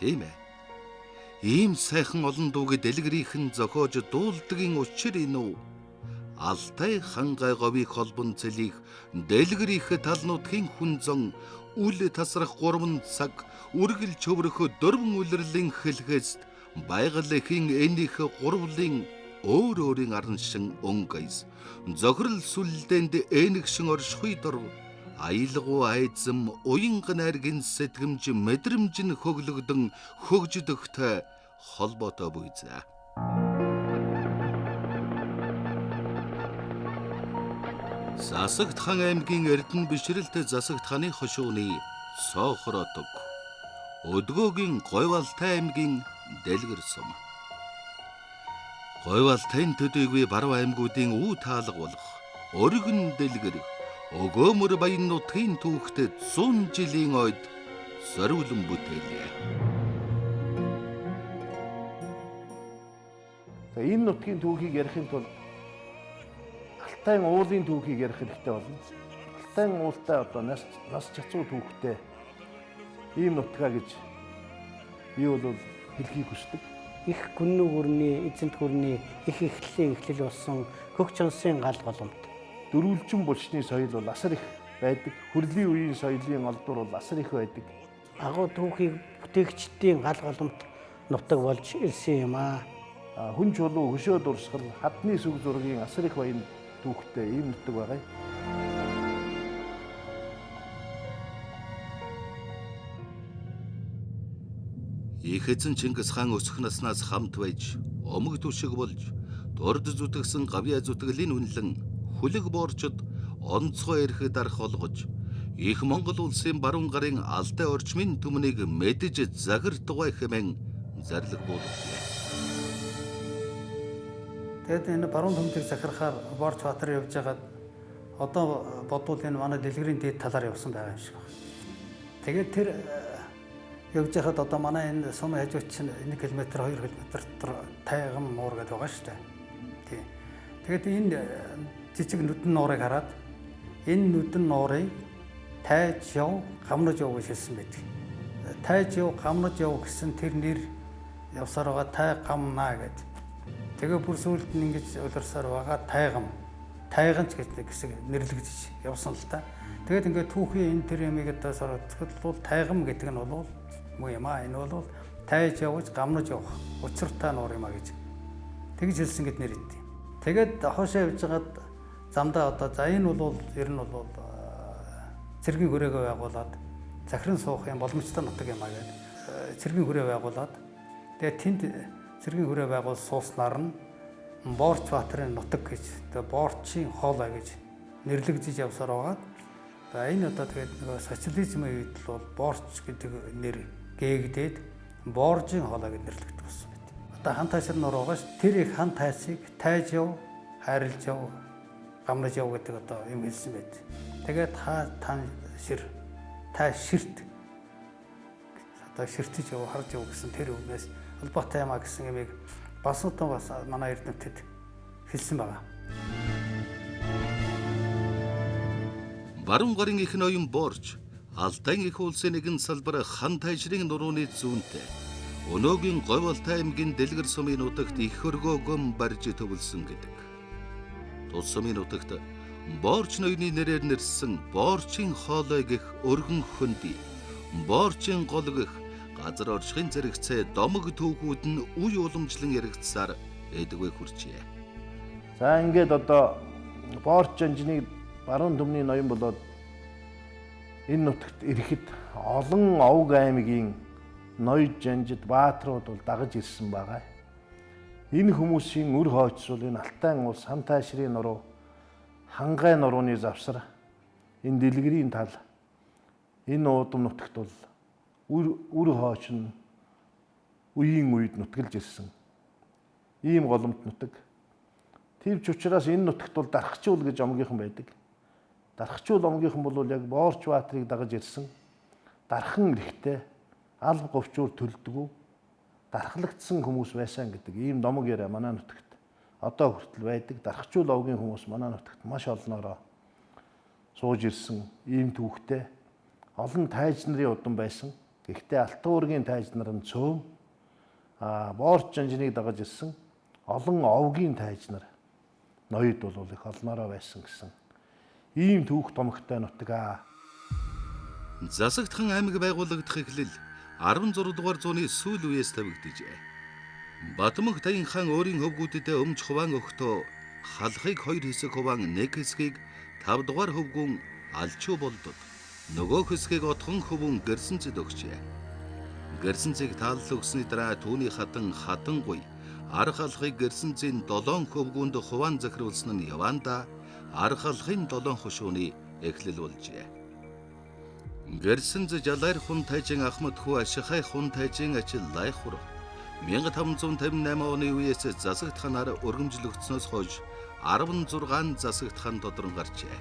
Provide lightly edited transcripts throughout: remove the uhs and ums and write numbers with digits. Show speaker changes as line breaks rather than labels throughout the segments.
Тийм ээ. Ийм сайхан олон дууг дэлгэрийнхэн зохиож дуулдгийн учир энэ үү? Алтай хангай говийг холбон цэлих дэлгэрийнх талнуудын хүнзон үл тасрах 3 цаг үргэл чөврөх дөрвөн үлрэлийн хэлхээс байгалийн энийх гурвлын өөр өөрийн араншин өнгөйс зохирол сүлдээнд энэгшин оршихуй дор аялгуу айзам уянган найргийн сэтгэмж мэдрэмж нь хөглөгдөн хөгждөгтэй холбоотой буйзаа. Засагт хаан аймгийн Эрдэнэ бишрэлтэй засагт хааны хошууны Сохоротог. Өдгөөгийн Гойвалтай аймгийн Дэлгэр сум. Гойвалтайн төдийгүй баруун аймгуудын үе таалга болох Өргөн Дэлгэр өгөөмөр баян нутгийн түүхтэй 100 жилийн ойд зориулан бүтээлээ.
Энэ нутгийн түүхийг ярихын тулд Алтайн уулын түүхийг ярих хэрэгтэй болно. Алтайн уултай одоо нас чацуу түүхтэй ийм нутгаа гэж би бол хэлхийг хүсдэг.
Их гүннүг өрний, эзэнт гүрний их эхлэлийн эхлэл болсон хөх чонсын гал голомт.
Дөрвөлжин булчны соёл бол асар их байдаг. Хүрлийн үеийн соёлын олдвор бол асар их байдаг.
Агуу түүхийг бүтээгчдийн гал голомт нутаг болж ирсэн юм аа.
Хүн чулуу хөшөө дурсгал хадны сүг зургийн асар их баян түүхтэй ийм нутаг байгаа.
Их эзэн Чингис хаан өсөх наснаас хамт байж омог түшиг болж дурд зүтгсэн гавьяа зүтгэлийн үнэлэн хүлэг боорчод онцгой эрх дарах олгож их Монгол улсын баруун гарын алтай орчмын түмнийг мэдж загартгай хэмээн зарлаг буулгав.
Тэгэд энэ баруун төмтгийг захирахаар Борч Баатар явж байгаад одоо бодвол энэ манай дэлгэрийн дээд талаар явсан байгаа юм шиг байна. Тэгээд тэр явж байхад одоо манай энэ сумын хажууд чинь 1 км 2 км дотор тайган нуур гэдэг байгаа шүү дээ. Тий. Тэгээд энэ жижиг нүдэн нуурыг хараад энэ нүдэн нуурыг тайж яв, гамнаж яв гэж хэлсэн байдаг. Тайж яв, гамнаж яв гэсэн тэр нэр явсаар байгаа тай гамнаа гэдэг. Тэгээ бүр сүүлд нь ингэж улирсаар байгаа тайганч гэж нэг хэсэг нэрлэгдэж явсан л та. Тэгээд ингээд түүхийн энэ тэр ямиг одоо сорогдвол тайгам гэдэг нь бол муу юм аа. Энэ бол тайж явж гамнаж явах учиртай нуур юм а гэж тэгж хэлсэн гэд нэрийдээ. Тэгээд хоошоо явж байгаад замдаа одоо за энэ бол ер нь бол цэргийн хүрээгээ байгуулад захиран суух юм боломжтой нутаг юм а гэдэг цэргийн хүрээ байгуулад тэгээд тэнд цэргийн хүрээ байгуул сууснаар нь Борч Баатарын нутаг гэж тэгээд Борчийн хоолой гэж нэрлэгдэж явсаар байгаа. За энэ одоо тэгээд нөгөө социализмын үед л бол Борч гэдэг нэр гээгдээд Боржийн хоолой гэж нэрлэгдэх болсон байт. Одоо хан таашир нор байгаа ш. Тэр их хан таашиг тайж яв, хайрлж яв, гамнаж яв гэдэг одоо юм хэлсэн байт. Тэгээд та ширт одоо ширтэж яв, харж яв гэсэн тэр үгнээс холбоотой юм а гэсэн юмыг бас манай эрдэмтэд хэлсэн байгаа.
Баруун гарын их ноён Борч Алтай их улсын нэгэн салбар хан тайшрын нурууны зүүнтэй Өнөөгийн Гойвалтай аймгийн Дэлгэр сумын нутагт их хөргөөгөн барьж төвлөсөн гэдэг. Тус сумын нутагт Борч ноёны нэрээр нэрсэн Борчийн хоолой гэх өргөн хөндөй, Борчийн гол гэх газар оршихын зэрэгцээ домог түүхүүд нь үе уламжлан яригдсаар эдгвэ хүрчээ.
За ингээд одоо Борч жанжныг баруун төмний ноён болоод энэ нутагт ирэхэд олон овг аймгийн ноёд жанжид баатрууд бол дагаж ирсэн байгаа. Энэ хүмүүсийн үр хойц бол энэ Алтайн улс хан таашрын нуруу, хангай нурууны завсар, энэ дэлгэрийн тал, энэ уудам нутагт бол үр хойч нь үеийн үед нутгалж ирсэн. Ийм голомт нутаг. Тэвч учраас энэ нутагт бол Дархчуул гэж омгийнхан байдаг. Дархчуул омгийнхан бол яг Борч Баатрыг дагаж ирсэн. Дархан эрэхтэй, алба говчуур төлдгөө, дархлагдсан хүмүүс байсан гэдэг ийм номог яриа манай нутагт одоо хүртэл байдаг. Дархчуул овгийн хүмүүс манай нутагт маш олноороо сууж ирсэн ийм түүхтэй. Олон тайж нарын удам байсан. Гэхдээ Алтан уургийн тайз нар нь цөм Борч жанжиныг дагаж ирсэн олон овгийн тайз нар ноёд бол их олноороо байсан гэсэн ийм түүх томогтой нутаг.
Засагтхан аймаг байгуулагдах эхлэл 16 дугаар зууны сүүл үеэс тавигджээ. Батмаг Таян хаан өөрийн хөвгүүдэд өмч хуваан өгтөө халахыг 2 хэсэг хуваан 1 хэсгийг 5 дугаар хөвгүүн алчуу болдод нөгөө хэсгийг отхон хөвгүүн Гэрсэнцэд өгчээ. Гэрсэнцийг таалал өгсөний дараа түүний хатангуй арга халахыг Гэрсэнцийн 7 хөвгүүнд хуваан захируулсан нь яванда арга халахын 7 хошууны эхлэл болжээ. Гэрсэнц жалайр хүн тайжин Ахмад хүү ашихай хүн тайжин ажил лайхур 1558 оны үеэс засагт ханаар өргөмжлөгдснөөс хойш 16 засагт хан тодорн гарчээ.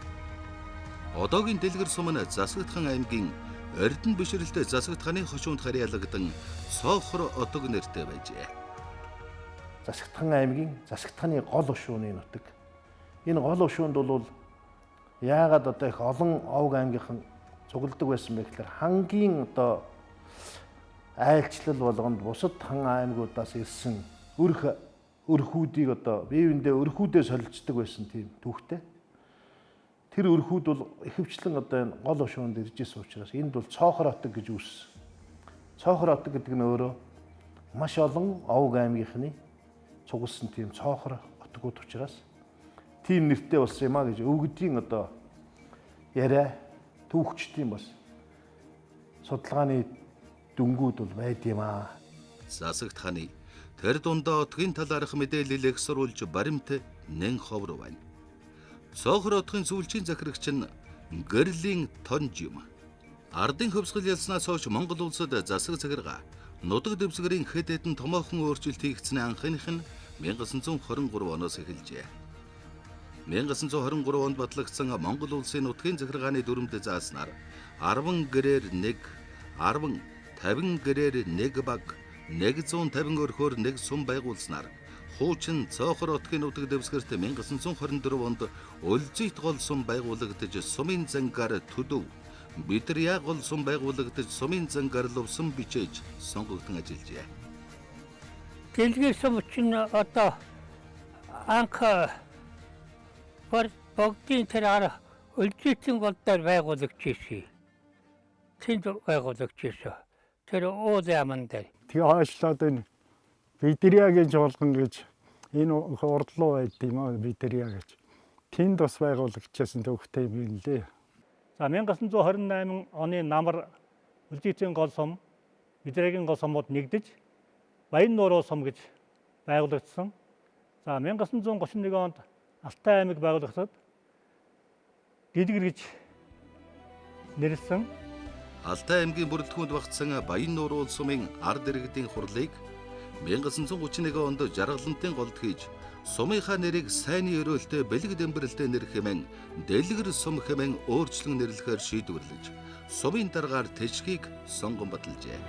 Одоогийн дэлгэр сум нь засагт хан аймгийн Эрдэнэ бишрэлтэй засагт ханы хошуунд харьяалагдсан Соохор отог нэртэй байжээ.
Засагт хан аймгийн засагт ханы гол хошууны нутаг. Энэ гол хошуунд бол яагаад одоо их олон овг аймгийнхан цугладаг байсан бэ гэхээр хамгийн одоо айлчлал болгонд бусад хан аймагуудаас ирсэн өрхүүдийг одоо бие биендээ өрхүүдээ солилцдог байсан тийм түүхтэй. Тэр өрхүүд бол ихэвчлэн одоо энэ гол хошуунд ирж ирсэн учраас энд бол Цоохор отог гэж үүссэн. Цоохор отог гэдэг нь өөрөө маш олон овг аймгийнхны цугласан тийм Цоохор отгууд учраас тийм нэртэй болсон юм а гэж өвгдийн одоо яриа түүхчдийн бас судалгааны дүнгууд бол байд юм аа.
Засагт ханы тэр дундаа отгийн талаарх мэдээлэл их сурвалж баримт нэн ховор байна. Цоохор отгийн сүүлчийн захирагч нь Гэрлийн Тонж юм. Ардын хөвсгөл ялснаас хойш Монгол улсад засаг захиргаа нутаг дэвсгэрийн хэд хэдэн томоохон өөрчлөлт хийгдсэний анхных нь 1923 оноос эхэлжээ. 1923 онд батлагдсан Монгол улсын нутгийн захиргааны дүрмд зааснаар 10 гэрээр 1, 10, 50 гэрээр 1 баг, 150 өрхөөр 1 сум байгуулснаар хуучин Цоохор отгийн нутаг дэвсгэрт 1924 онд Өлзийт гол сум байгуулагдаж сумын зангаар төдөв, Бидрия гол сум байгуулагдаж сумын зангаар лувсан бичээж сонгогдсон ажиллажээ.
Дэлгэр сум чинь одоо анх богдын тэр арга Өлзийтийн гол дээр байгуулагдчихсэн. Тэнд байгуулагдчихсэн. Тэр уул яамн дээр.
Тэгээ хойшлоод энэ Бидриягийн жуулган гэж энэ урдлуу байд юм аа Бидрия гэж. Тэнд бас байгуулагдчихсан төвхтэй юм лээ.
За 1928 оны намар Өлзийтийн гол сум, Бидрэгийн гол сумууд нэгдэж Баян нууруу сум гэж байгуулагдсан. За 1931 онд Алтай аймаг байгуулагдаад Дэлгэр гэж нэрлсэн.
Алтай аймгийн бүрэлдэхүүнд багтсан Баян нууруу сумын ард иргэдийн хурлыг 1931 онд Жаргалантын голд хийж сумынхаа нэрийг сайнны өрөөлтөй бэлэг дэмбэрэлтэй нэр хэмээн Дэлгэр сум хэмээн өөрчлөн нэрлэхээр шийдвэрлэж сумын даргаар тэшгийг сонгон баталжээ.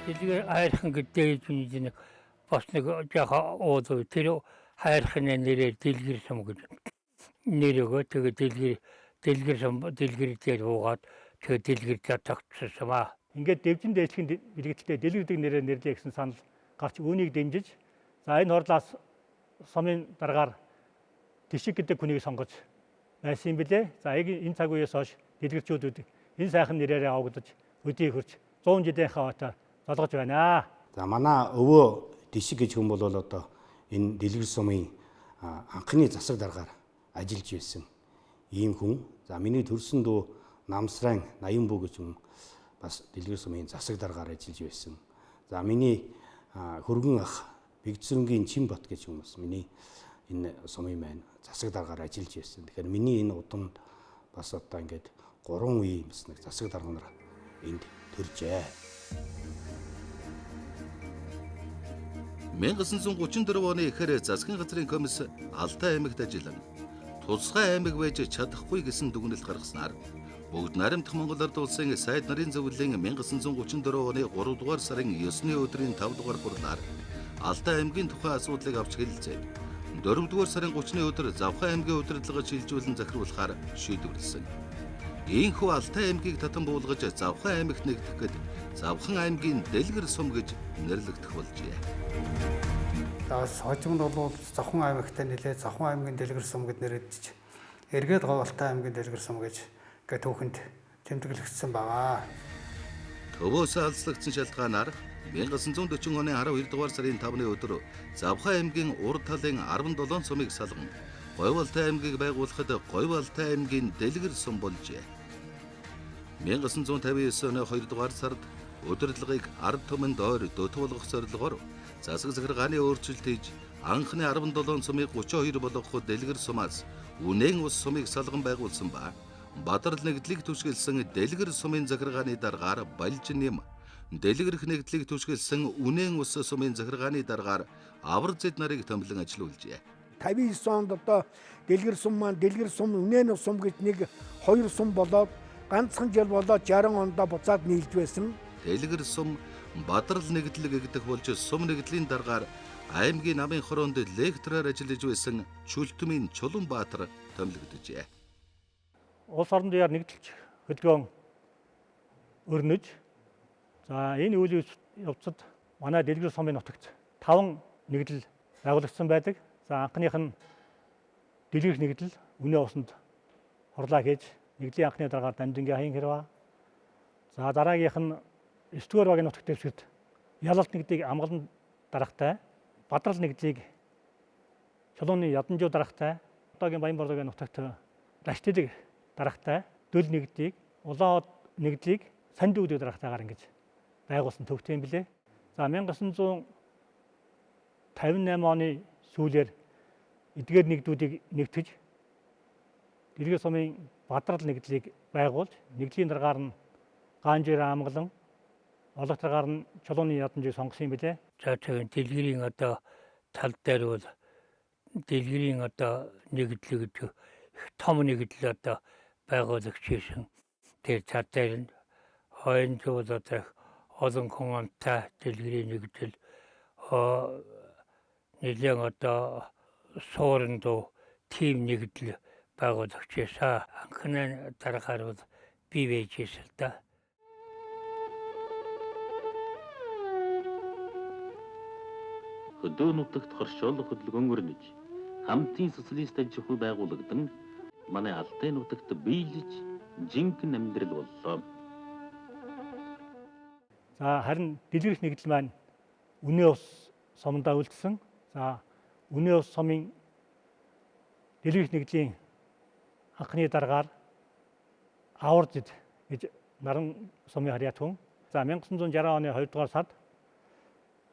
Дэлгэр хайрхан гэдэг нэг бас нэг жаахан уудуу тэр хайрхны нэрээр Дэлгэр сум гэж нэрөөгөө тэгээ Дэлгэр сум Дэлгэрээр уугаад тэгээ Дэлгэр тогтсон ба.
Ингээд дэвжин дээшлийн бэлгэлтэй Дэлгэр нэрээр нэрлэе гэсэн санал гарч үүнийг дэмжиж за энэ хурлаас сумын даргаар Тишиг гэдэг хүнийг сонгож байсан юм билээ. За энэ цаг үеэс хойш дэлгэрчүүд энэ сайхан нэрээрээ авагдаж өдий хөрч 100 жилийн хаваатай золгож байна.
За манай өвөө Тишиг гэж хүн бол одоо энэ Дэлгэр сумын анхны засаг даргаар ажиллаж байсан ийм хүн. За миний төрсөн дүү Намсран Наянбуу гэж хүн бас Дэлгэр сумын засаг даргаар ажиллаж байсан. За миний хөргөн ах Бэгцрэнгийн Чимбат гэж хүн бас миний энэ сумын маань засаг даргаар ажиллаж байсан. Тэгэхээр миний энэ удамд бас одоо ингээд 3 үеийн бас нэг засаг дарга нар энд төржээ.
1934 оны ихэр засгийн газрын комисс Алтай аймагт ажиллан тусгай аймаг байж чадахгүй гэсэн дүгнэлт гаргаснаар бүгд наримдах Монгол Ард улсын сайд нарын зөвлөлийн 1934 оны 3 дугаар сарын 9-ны өдрийн 5 дугаар хурлаар Алтай аймгийн тухай асуудлыг авч хэлэлцээд 4 дугаар сарын 30-ны өдөр Завхан аймгийн удирдлагыг шилжүүлэн захируулахаар шийдвэрлсэн. Ийхүү Алтай аймгийг татан буулгаж Завхан аймагт нэгтгэхэд Завхан аймгийн Дэлгэр сум гэж нэрлэгдэх болжээ.
За хожимд бол Завхан аймагтай нэлээд Завхан аймгийн Дэлгэр сум гэд нэрлэгдэж эргээд Алтай аймгийн Дэлгэр сум гэж түүхэнд тэмдэглэгдсэн байгаа.
Төвөөс алслагдсан шалтгаанаар 1940 оны 12 дугаар сарын 5-ны өдөр Завхан аймгийн урд талын 17 сумыг салган Говь Алтай аймгийг байгуулахад Говь Алтай аймгийн Дэлгэр сум болжээ. 1959 оны 2 дугаар сард удирдлагыг ард түмэнд ойр дөт болгох зорилгоор засаг захиргааны өөрчлөлт хийж анхны 17 сумыг 32 болгох Дэлгэр сумаас Үнэн ус сумыг салган байгуулсан ба Бадрал нэгдлийг түшгэлсэн Дэлгэр сумын захиргааны даргаар Балжин нэм, Дэлгэрх нэгдлийг түшгэлсэн Үнэн ус сумын захиргааны даргаар Авар зэд нарыг томилон ажилуулжээ.
59 онд одоо Дэлгэр сум маань Дэлгэр сум Үнэн ус сум гэж нэг хоёр сум болоод ганцхан жил болоод 60 онд буцаад нийлж байсан.
Дэлгэр сум Бадрал нэгдэл гэгдэх болж сум нэгдлийн даргаар аймгийн намын хороонд лектороор ажиллаж байсан Чүлтмийн Чулуунбаатар томилогджээ.
Улс орон даяар нэгдэлч хөдөлгөөн өрнөж за энэ үйл явцад манай Дэлгэр сумын нутагт 5 нэгдэл байгуулагдсан байдаг. За анхных нь Дэлгэрх нэгдэл Үнэн усанд хурлаа хийж нэгдлийн анхны дараагаар Дамжингийн хаян хэрвээ. За дараагийнх нь 9-р багийн нутагт дэвсгэрт Ялалт нэгдийг амгалан дарахтай, Бадрал нэгдлийг Чулууны Яданжуу дарахтай, одоогийн Баян борлогийн нутагт Лаштилэг дарахтай, Дөл нэгдийг, Улаан нэгдлийг Санд үүдийг дарахтайгаар ингэж байгуулсан төвтэй юм билээ. За 1958 оны сүүлээр эдгээр нэгдүүдийг нэгтгэж Дэлгэр сумын Бадрал нэгдлийг байгуулж, нэгдлийн дараагаар нь Гаанжир амгалан, олох дараагаар нь Чулууны Яданжийг сонгосон юм билээ.
За тэгээд Дэлгэрийн одоо тал дээр бол Дэлгэрийн одоо нэгдэл гэж их том нэгдэл одоо байгуулагч хийсэн. Тэр тал дээр нь хойно зүйл одоо олон хүн амтай Дэлгэрийн нэгдэл нэлээд одоо суурин дуу тим нэгдэл байгуулагч хийсэн. Анхны дараагаар бол бий байж хийсэн л да.
Хөдөө нутагт хоршоолох хөдөлгөөн өрнөж хамтын социалист аж ахуй байгуулагдан манай Алтай нутагт биелж жинхэнэ амьдрал боллоо.
За харин Дэлгэрх нэгдэл маань Үнэн ус сумдаа үлдсэн. За Үнэн ус сумын Дэлгэрх нэгдлийн анхны дараагаар Авар зэд гэж наран сумын харьяат хүн. За 1960 оны 2 дугаар сард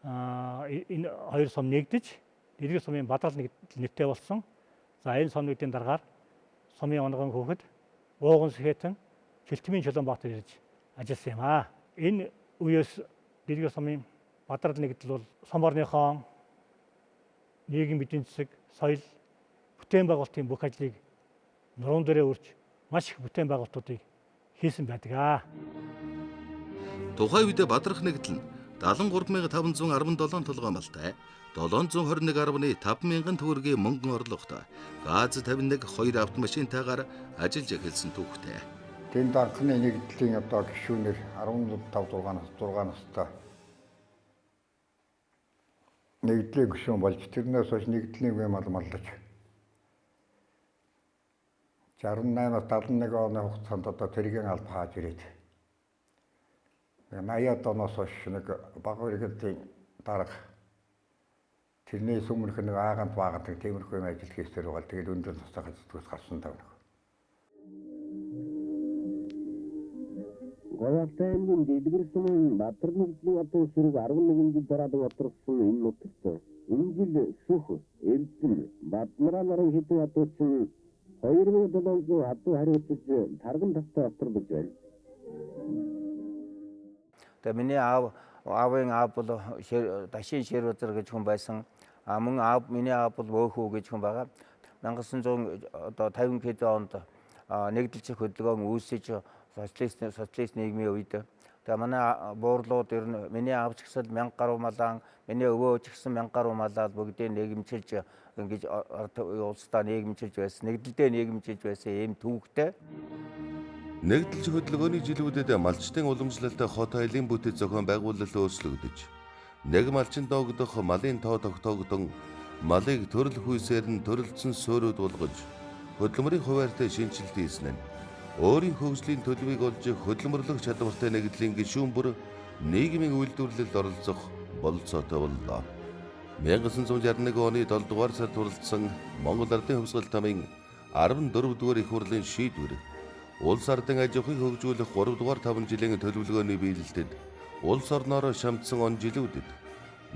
энэ хоёр сум нэгдэж Дэлгэр сумын Бадрал нэгдэл нэртэй болсон. За энэ сум нэгдлийн дараагаар сумын онгон хүүхэд Ууган Сэхэтэн Чүлтмийн Чулуунбаатар ирж ажилласан юм аа. Энэ үеэс Дэлгэр сумын Бадрал нэгдэл бол сум орныхон нийгэм эдийн засаг, соёл, бүтээн байгуулалтын бүх ажлыг нуруунд дээрээ өрж маш их бүтээн байгуулалтуудыг хийсэн байдаг.
Тухайн үед Бадрах нэгдэл нь 73517 толгоймолтой 721.5 төгрөгийн мөнгөн орлоготой ГАЗ 51 2 автомашинтайгаар ажиллаж эхэлсэн түүхтэй.
Тэнд анхны нэгдлийн одоо гишүүнээр 15-6 настай нэгдлийн гишүүн болж тэрнээс хойш нэгдлийн үе маллаж 68-71 оны хугацаанд одоо тэргийн алба хааж ирээд 80-аад оноос хойш нэг бага иргэдийн дарга тэрний сүмнэх нэг аагант баагант тиймэрхүү юм ажил хийсээр байгаа. Тэгээд өндөр настай хацдгоос гарсан даа.
Говь Алтай аймгийн Дэлгэр сумын Бадрал нэгдлийн одоо сөрөг 11 жил дараад отырсан энэ нутагт энэ жил шүүх Эрдэнэ Бадмараа нарын хэдэн адуучин 2700 адуу хариуцж тарган тавтай оторлож байна.
Тэгээ миний аавын аав бол Дашин Шэрвэзэр гэж хүн байсан. Мөн миний аав бол Өөхөө гэж хүн байгаа. 1950 онд нэгдэлчих хөдөлгөөн үүсэж социалист нийгмийн үед тэгээ манай буурлууд ер нь миний аав ч гэсэн 1000 гаруй малаа, миний өвөө ч гэсэн 1000 гаруй малаа бүгдийг нийгэмчилж ингэж улсдаа нийгэмчилж байсан, нэгдэлдээ нийгэмчилж байсан ийм түүхтэй.
Нэгдэлж хөдөлгөөний жилүүдэд малчтын уламжлалтай хот айлын бүтэц зохион байгуулалт өөрчлөгдөж, нэг малчин доогдох малын тоо тогтоогдсон, малыг төрөл хүйсээр нь төрөлдсөн суурьуд болгож, хөдөлмөрийн хуваарьтай шинжилт хийсэн нь өөрийн хөгжлийн төлөвийг олж хөдөлмөрлөх чадвартай нэгдлийн гишүүн бүр нийгмийн үйлдвэрлэлд оролцох болцоотой боллоо. 1961 оны 7 дугаар сард хүрэлцсэн Монгол Ардын Хувьсгал намын 14 дугаар их хурлын шийдвэр улс ардын аж ахуйг хөгжүүлэх 3 дугаар 5 жилийн төлөвлөгөөний биелэлтэд улс орноор шамдсан он жилүүдэд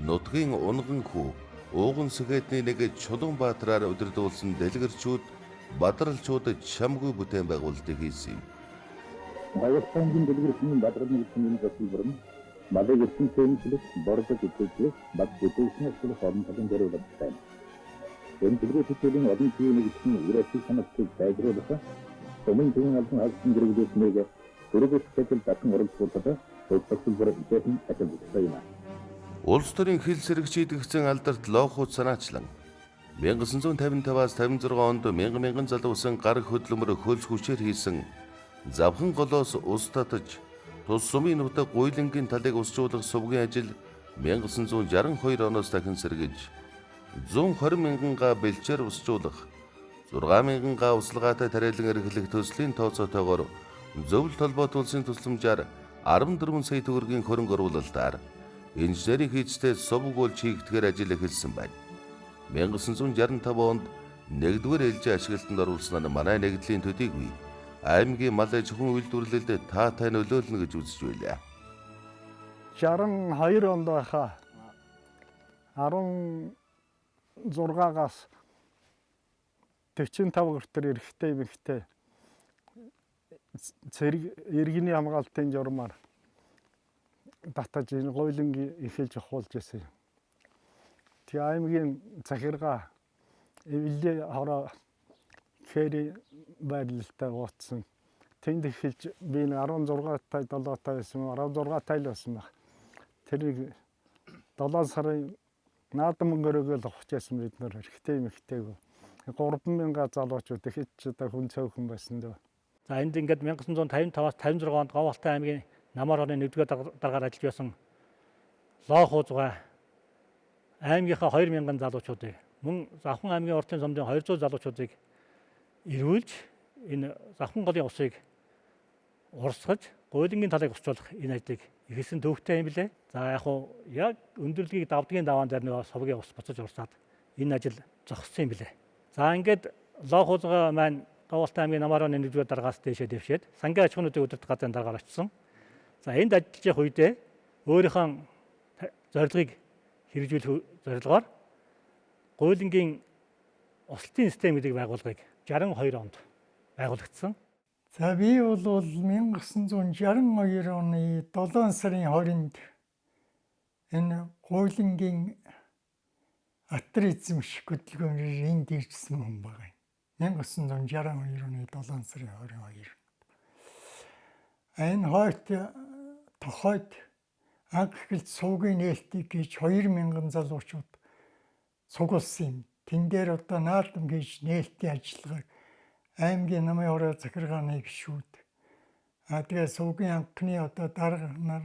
нутгийн унган хүү ууган сэхэтний нэг Чулуун Баатраар удирдуулсан дэлгэрчүүд бадралчууд чамгүй бүтээн байгуулалтыг хийсэн юм.
Баяртангийн дэлгэрчний бадралны шинийн засвар нь малыг ертөнцийн тэмцэлс бордод итгэж бат бүтээгдэхүүн зүйл хормтолон дөрөвдөж байна. Энэ дэлгэрчүүдийн олон зүйлийг чинь үргэлж санагдаж байгуулах Томын төвийн албан хаалтын гэрүүлээс нэг дөрөвдөж хэтэл татан оролцуулдаг төлөвлөсөн ихэхэн ажиллаж байна.
Улс төрийн хил сэрэг шийдэгдсэн алдарт лоохууд санаачлан 1955-аас 56 онд мянган залуусан гар хөдлөмөр хөлс хүчээр хийсэн завхан голоос ус татаж тус сумын нутаг гуйлангийн талыг усжуулах сувгийн ажил 1962 оноос дахин сэргэж 120 мянган га бэлчээр усжуулах 6 мянган га услгаатай тариалан эрхлэх төслийн тооцоотойгоор зөвлөлт толгойд улсын тусламжаар 14 сая төгрөгийн хөрөнгө оруулалтаар инженерийн хийцтэй сувгуул чийгдэхээр ажил эхэлсэн байна. 1965 онд нэгдүгээр ээлжийн ашиглалтанд оруулснаар манай нэгдлийн төдийгүй аймгийн мал аж ахуйн үйлдвэрлэлд таатай нөлөөлнө гэж үзэж байлаа.
62 онд байхаа 16-аас 45 хүртэл эрэгтэй эмэгтэй цэрэг иргэний хамгаалтын журмаар татаж энэ гуйлангийн эхэлж ухуулж байсан юм. Тэгээ аймгийн захиргаа эвлээ хороо хэри байрлалтай ууцсан. Тэнд эхэлж би 16 тай 7 тай байсан 16 тай л байсан баг. Тэрийг 7 сарын наадам өнгөрөөгөл ухчихсан бид нар эрэгтэй эмэгтэйг 3000 залуучууд ихэд ч одоо хүн цөөхөн байсан дөө.
За энд ингээд 1955-аас 56 онд Говьалтай аймгийн Намар орны 1-р даргаар ажиллаж байсан лоохуудгаа аймгийнхаа 2000 залуучуудыг мөн Завхан аймгийн уртын сумдын 200 залуучуудыг ирүүлж энэ Завхан голын усыг урсгаж гуйлангийн талыг усжуулах энэ ажлыг эхэлсэн төвхтэй юм билээ. За яг өндөрлөгийг давдгийн даваан дээр нөгөө сувгийн ус буцаж урсаад энэ ажил зогссон юм билээ. За ингээд лоохуудгаа маань Говьалтай аймгийн Намар орны 1-р даргаас дээшээ дэвшээд сангийн аж ахуйнуудыг удирдах газрын даргаар очсон. За энд ажиллаж явах үедээ өөрийнхөө зорилгыг хэрэгжүүлэх зорилгоор гуйлангийн услтын систем гэдэг байгууллагыг 62 онд байгуулагдсан.
За би бол 1962 оны 7 сарын 20-нд энэ гуйлангийн атар эзэмших хөдөлгөөнөөр энд ирсэн хүн байгаа юм. 1962 оны 7 сарын 22-нд. Энэ хойд тохойд анх эхэлж сувгийн нээлтийг хийж 2000 залуучууд цугласан юм. Тэн дээр одоо наадам хийж нээлтийн ажиллагааг аймгийн намын хороо захиргааны гишүүд тэгээ сувгийн анхны одоо дарга нар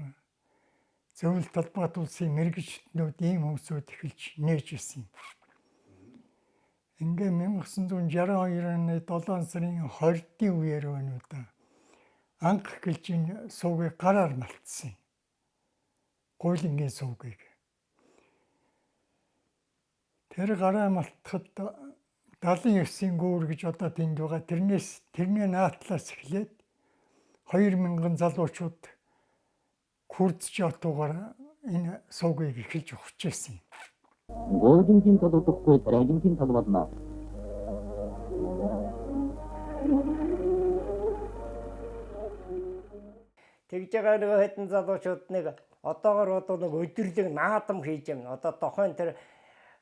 зөвлөлт толгойд улсын мэргэжтнүүд ийм хүмүүсүүд эхэлж нээж ирсэн юм. Ингээ 1962 оны 7 сарын 20-ны үеэр байна уу да. Анх эхэлж энэ сувгийг гараар малтсан юм. Гуйлангийн сувгийг. Тэр гараа малтахад 79-ийн гүүр гэж одоо тэнд байгаа. Тэрний наатлаас эхлээд 2000 залуучууд хурдж явтуугаар энэ сувгийг эхэлж ухчихсан юм.
Гуйлангийн тал удахгүй тариалангийн тал болно.
Тэгж байгаа нөгөө хэдэн залуучууд нэг одоогор нэг өдөрлөг наадам хийж юм. Одоо тохойн тэр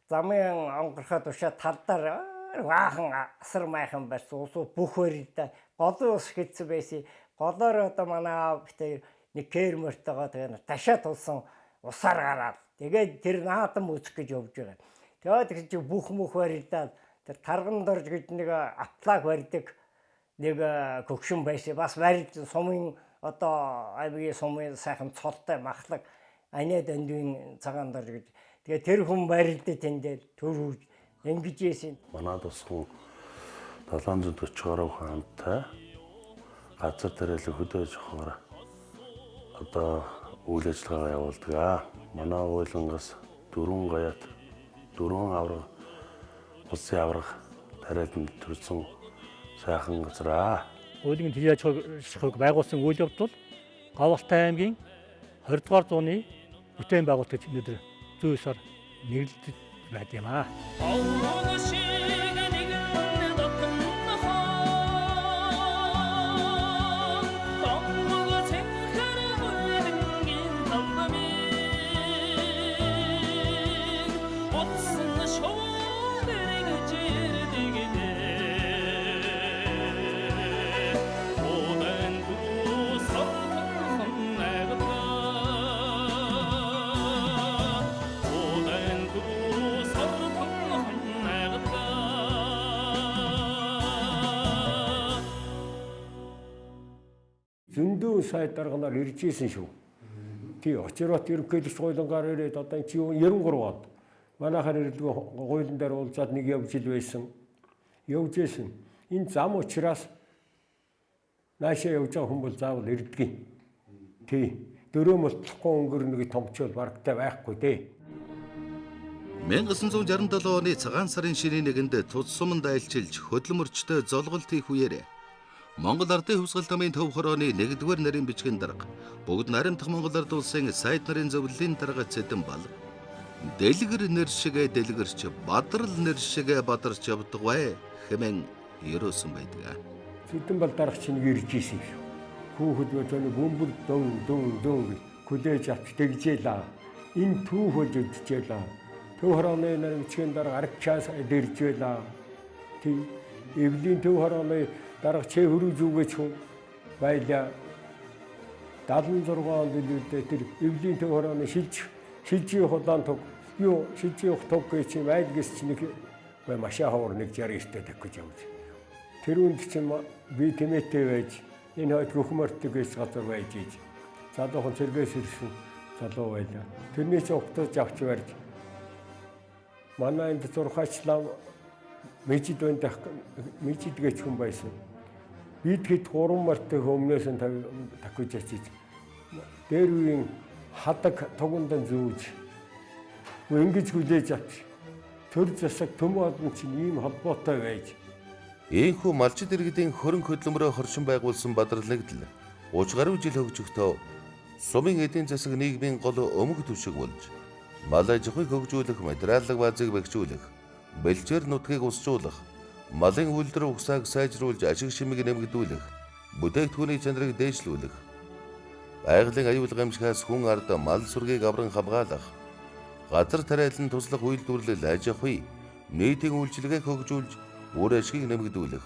замын онгорхоо тушаа талдаар ваахан асар майхан байсан. Усуу бүх өрөлдөө голын ус хийсэн байсан. Голоор одоо манай аав битээ нэг кермөртэйгоо тэгээ ташаа тулсан усаар гараад тэгээд тэр наадам үзэх гэж явж байгаа. Тэгээд тэр бүх мөх барилдаад тэр тарган дорж гэж нэг аплаг барьдаг нэг гөгшин байсан. Бас барилт сумын одоо аймгийн сумын сайхан цолтой махлаг аниад андын цагаан дор гэж. Тэгээ тэр хүн барилдаа тэндээ төрүүлж ингэж ийсэн.
Манай тус хүн 740 гаруй хаантай газар тариалан хөдөөж авахаар одоо үйл ажиллагаа явуулдаг. Манай уйлангаас 4 гаяат 4 авраг улсын авраг тариалан төрсөн сайхан газар.
Уйлын төлөж ажиллахыг байгуулсан үйл явдал Говьалтай аймгийн 20 дугаар зууны бүтээн байгуулалт гэж өнөөдөр зүйн ёсоор нэрлэгдэж байд юм аа.
Зөндөө сайд дарганаар ирж ийсэн шүү. Тий очирот ерөнхийлөгч гуйлангаар ирээд одоо чи 93 он. Манайхаар ирдэг гуйлан дээр уулзаад нэг явж ил байсан. Явж ийсэн. Энэ зам учраас наашаа явж байгаа хүн бол заавал ирдэг. Тий. Дөрөө мөлтлөхгүй өнгөрнө гэж томчвол барагтай байхгүй дээ.
1967 оны цагаан сарын ширийн нэгэнд Цус суманд айлчилж хөдөлмөрчтэй золголт хийх үеэр Монгол Ардын Хувьсгал намын төв хорооны 1-р нарийн бичгийн дарга бүгд наримдах Монгол Ард улсын сайд нарын зөвлөлийн дарга Цэдэн Бал дэлгэр нэр шигэ дэлгэрч бадрал нэр шигэ бадарч явдаг бай хэмээн ерөөсөн байдаг.
Цэдэн Бал дарга чинь ирж ийсэн шүү. Хүүхэд өчнө бөмбөр дөн хүлээж авч тэгжээлаа. Энэ түүх болж өдчихээлаа. Төв хорооны нарийн бичгийн дарга арчаас дэрж байлаа. Тий эвлийн төв хорооны дарга чэ хөрөж үгэж хүн байлаа. 76 онд илүүдээ тэр эвлийн төв хорооны шилжийн худаан туг шилжийн туг гэж юм айлгээс чинь нэг машаа ховор 169-тэй тавьж явж. Тэр үнд чинь би тэмээтэй байж энэ хойд гөхмөртөг гэж газар байж ийж. Залуухан цэргээс ирсэн залуу байлаа. Тэрний чинь уктаж авч барьж манай энд зурхаачлаа мэжид гэж хүн байсан. Бид хэд 3 март өмнөөс нь тавьж очиж дээр үеийн хадаг тогондан зүүж ингэж хүлээж авч төр засаг төм олон чинь ийм холбоотой байж.
Ийхүү малчид иргэдийн хөрөнгө хөдөлмөрөөр хоршин байгуулсан бадрал нэгдэл 30 гаруй жил хөгжөхдөө сумын эдийн засаг нийгмийн гол өмг түвшиг болж мал аж ахуйг хөгжүүлэх, материаллык баазыг бэхжүүлэх, бэлчээр нутгийг усжуулах, малын үйлдвэр угсааг сайжруулж ашиг шимийг нэмэгдүүлэх, бүтээгдэхүүний чанарыг дээшлүүлэх, байгалийн аюул гамшигаас хүн ард мал сүргийг авран хамгаалах, газар тариалан туслах үйлдвэрлэл аж ахуй, нийтийн үйлчилгээг хөгжүүлж үр ашгийг нэмэгдүүлэх,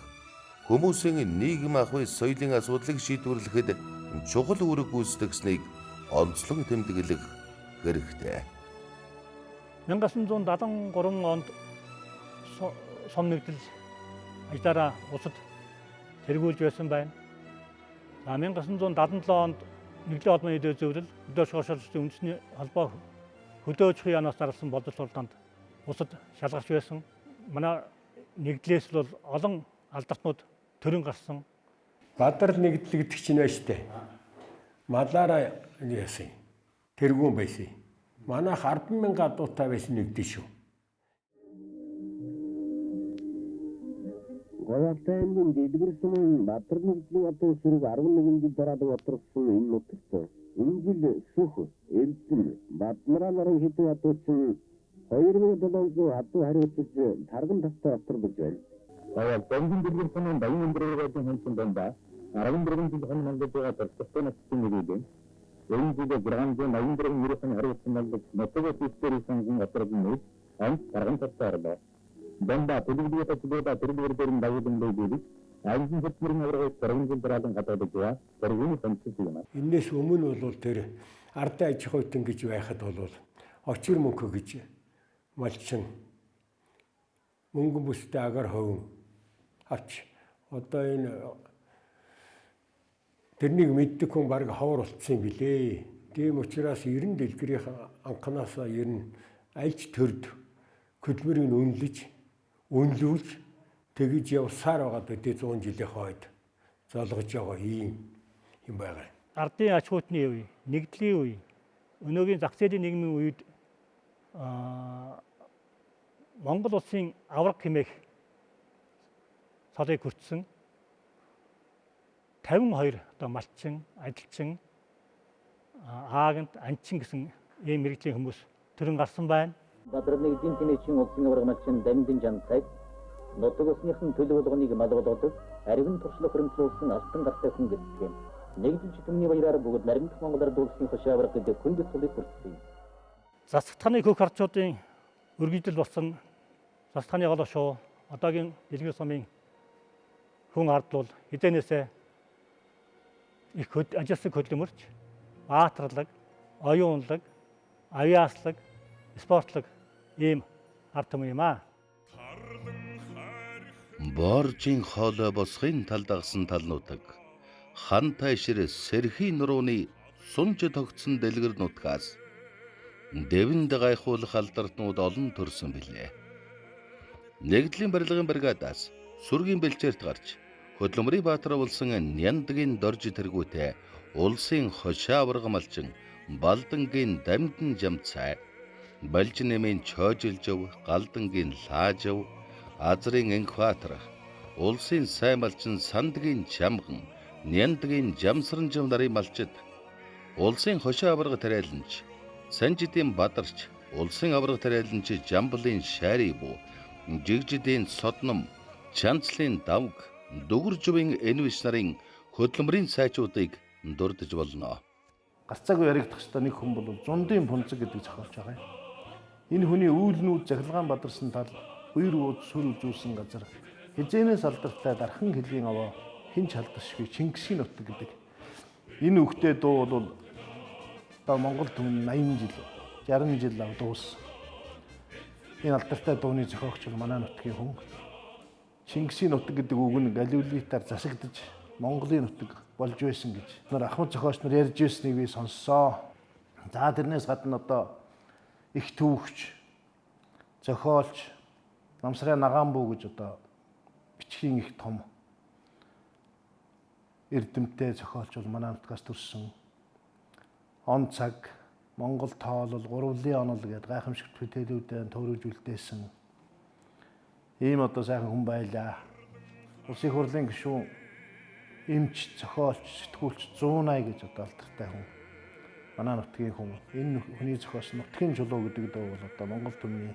хүмүүсийн нийгэм ахуй соёлын асуудлыг шийдвэрлэхэд чухал үүрэг гүйцэтгэснийг онцлон тэмдэглэх хэрэгтэй.
1973 онд сум нэгдэл ажлаараа улсад тэргүүлж байсан байна. 1977 онд нэгдлийн холбооны зөвлөл хөдөөж хошоолчдын үндэсний холбоо хөдөөж хяанаас зарласан боловсруулалтанд улсад шалгарч байсан. Манай нэгдлээс бол олон алдартнууд төрөн гарсан.
Бадрал нэгдэл гэдэг чинь байна штэ. Малаараа яасан. Тэргүүн байсан. Манайх 10,000 адуутай байсан нэгдэл шүү.
Говьалтай аймгийн дэлгэр сумын Бадрал нэгдлийн адуу ширэг 11 жил дараад отрогдсон энэ нутагт энэ жил шүх, эрдэн, Бадмара нарын хэдэн адуучин 2700 адуу хариуцж тарган тавтай отрогдож байна. Говьал бомбын дэлгэр сумын баян өндрөөгөөд хэмжсэн байна. 14 жил хон мандад байгаа төрөлтөй нэгдсэн нэгэн. Энэ жил гранжин 84 мөрөсөн хариуцсан мандад нотогоо системийн отрогдсон анх тарган тавтай орлоо. Бомба төлөвлөгөөтэй төлөвлөдөө төрөлөөрийн дагуулын дээгүүр аймгийн хөтөлбөрийн аврагыг 3 жил дараалан гадаадаг байгаа. Тэргийн сонцсон юм.
Энээс өмнө бол тэр ардын аж ахуйтан гэж байхад бол очир мөнхө гэж малчин мөнгөн бүстэй агаар ховн авч одоо энэ тэрнийг мэддэг хүн баг ховор болцсон юм билээ. Тийм учраас 90 дэлгэрийн анхнаасаа ер нь альж төрд хөдөлмөрийг үнэлж тэгж явсаар байгаа төдий 100 жилийн хойд залгаж байгаа юм байгаа.
Ардын ач холбогдолны үе, нэгдлийн үе, өнөөгийн зах зээлийн нийгмийн үед Монгол улсын авраг хэмээх солыг хүртсэн 52 одоо малчин, ажилчин, аагент, анчин гэсэн ийм мэргэжлийн хүмүүс төрөн гарсан байна.
Бадрын эзэн тэнэчин улсын авраг малчин Дамдын Жанцайг нутаг усныхан төлөв болгоныг мал болгодог аривын туршлага хөрөмтлүүлсэн алтан гартай хүн гэдэг юм. Нэгдүгээр түмний баяраар бүгд наримт монголоор дуулсан хошоо авраг гэдэг хүн бэлтгэлийг хүртсэн.
Засагтханы хөх харчуудын өргөжлөл болсон засагтханы голоо шуу одоогийн дэлгэр сумын хүн ард бол эдэнээсээ их ажилсаг хөдөлмөрч, баатарлаг, оюун унлаг, авиаслаг, спортлог ийм ард түмэн юм аа.
Боржийн хоолой босхын тал дагсан талнуудаг хан тайшир сэрхийн нурууны сунж тогтсон дэлгэр нутгаас дэвэнд гайхуулах алдартнууд олон төрсөн билээ. Нэгдлийн барилгын бригадаас сүргийн бэлчээрт гарч хөдөлмөрийн баатар болсон Няндгийн дорж тэргүүтээ улсын хошоо авраг малчин Балдангийн Дамдын Жамцай, Балжинэмийн Чойжилжөв, Галдангийн Лаажав, Азрын Энхватар, улсын сайн малчин Сандгийн Чамган, Няндгийн Жамсранжав нарын малчид, улсын хошоо авраг тариаланч Санжидын Бадарч, улсын авраг тариаланч Жамблын Шарибу, Жигжидийн Содном, Чанцлын Давг, Дүгүржвийн Энвиш нарын хөдөлмөрийн сайжуудыг дурдж болно.
Гарцаагүй яригдах ёстой нэг хүн бол Зундын Пунцэг гэдэг зохиолч байгаа юм. Энэ хүний үйлнүүд захилгаан бадарсан тал, үер ууд сүр үзүүлсэн газар, хизээнээс алдартай дархан хэлгийн аваа, хинч халдашгүй Чингисийн нутаг гэдэг. Энэ үгтэй дуу бол одоо Монгол түмэн 80 жил, 60 жил ав дууссан. Энэ алдартай дууны зохиогч бол манай нутгийн хүн. Чингисийн нутаг гэдэг үг нь галиулитаар засагдж Монголын нутаг болж байсан гэж нар ахмад зохиолч нар ярьж байсныг би сонссоо. За тэрнээс гадна одоо их түүхч, зохиолч, Намсрын Нагаанбүү гэж одоо бичгийн их том эрдэмтэй зохиолч бол манай нутгаас төрсөн. Он цаг, Монгол тоолол, гурвлын онол гэдэг гайхамшигт бүтээлүүдээр төөрөж үлдээсэн. Ийм одоо сайхан хүн байлаа. Улсын хурлын гишүүн, эмч, зохиолч, сэтгүүлч 180 гэж одоо алдартай хүн. Манай нутгийн хүн. Энэ хүний зохиолч нутгийн чулуу гэдэг дуу бол одоо Монгол түмний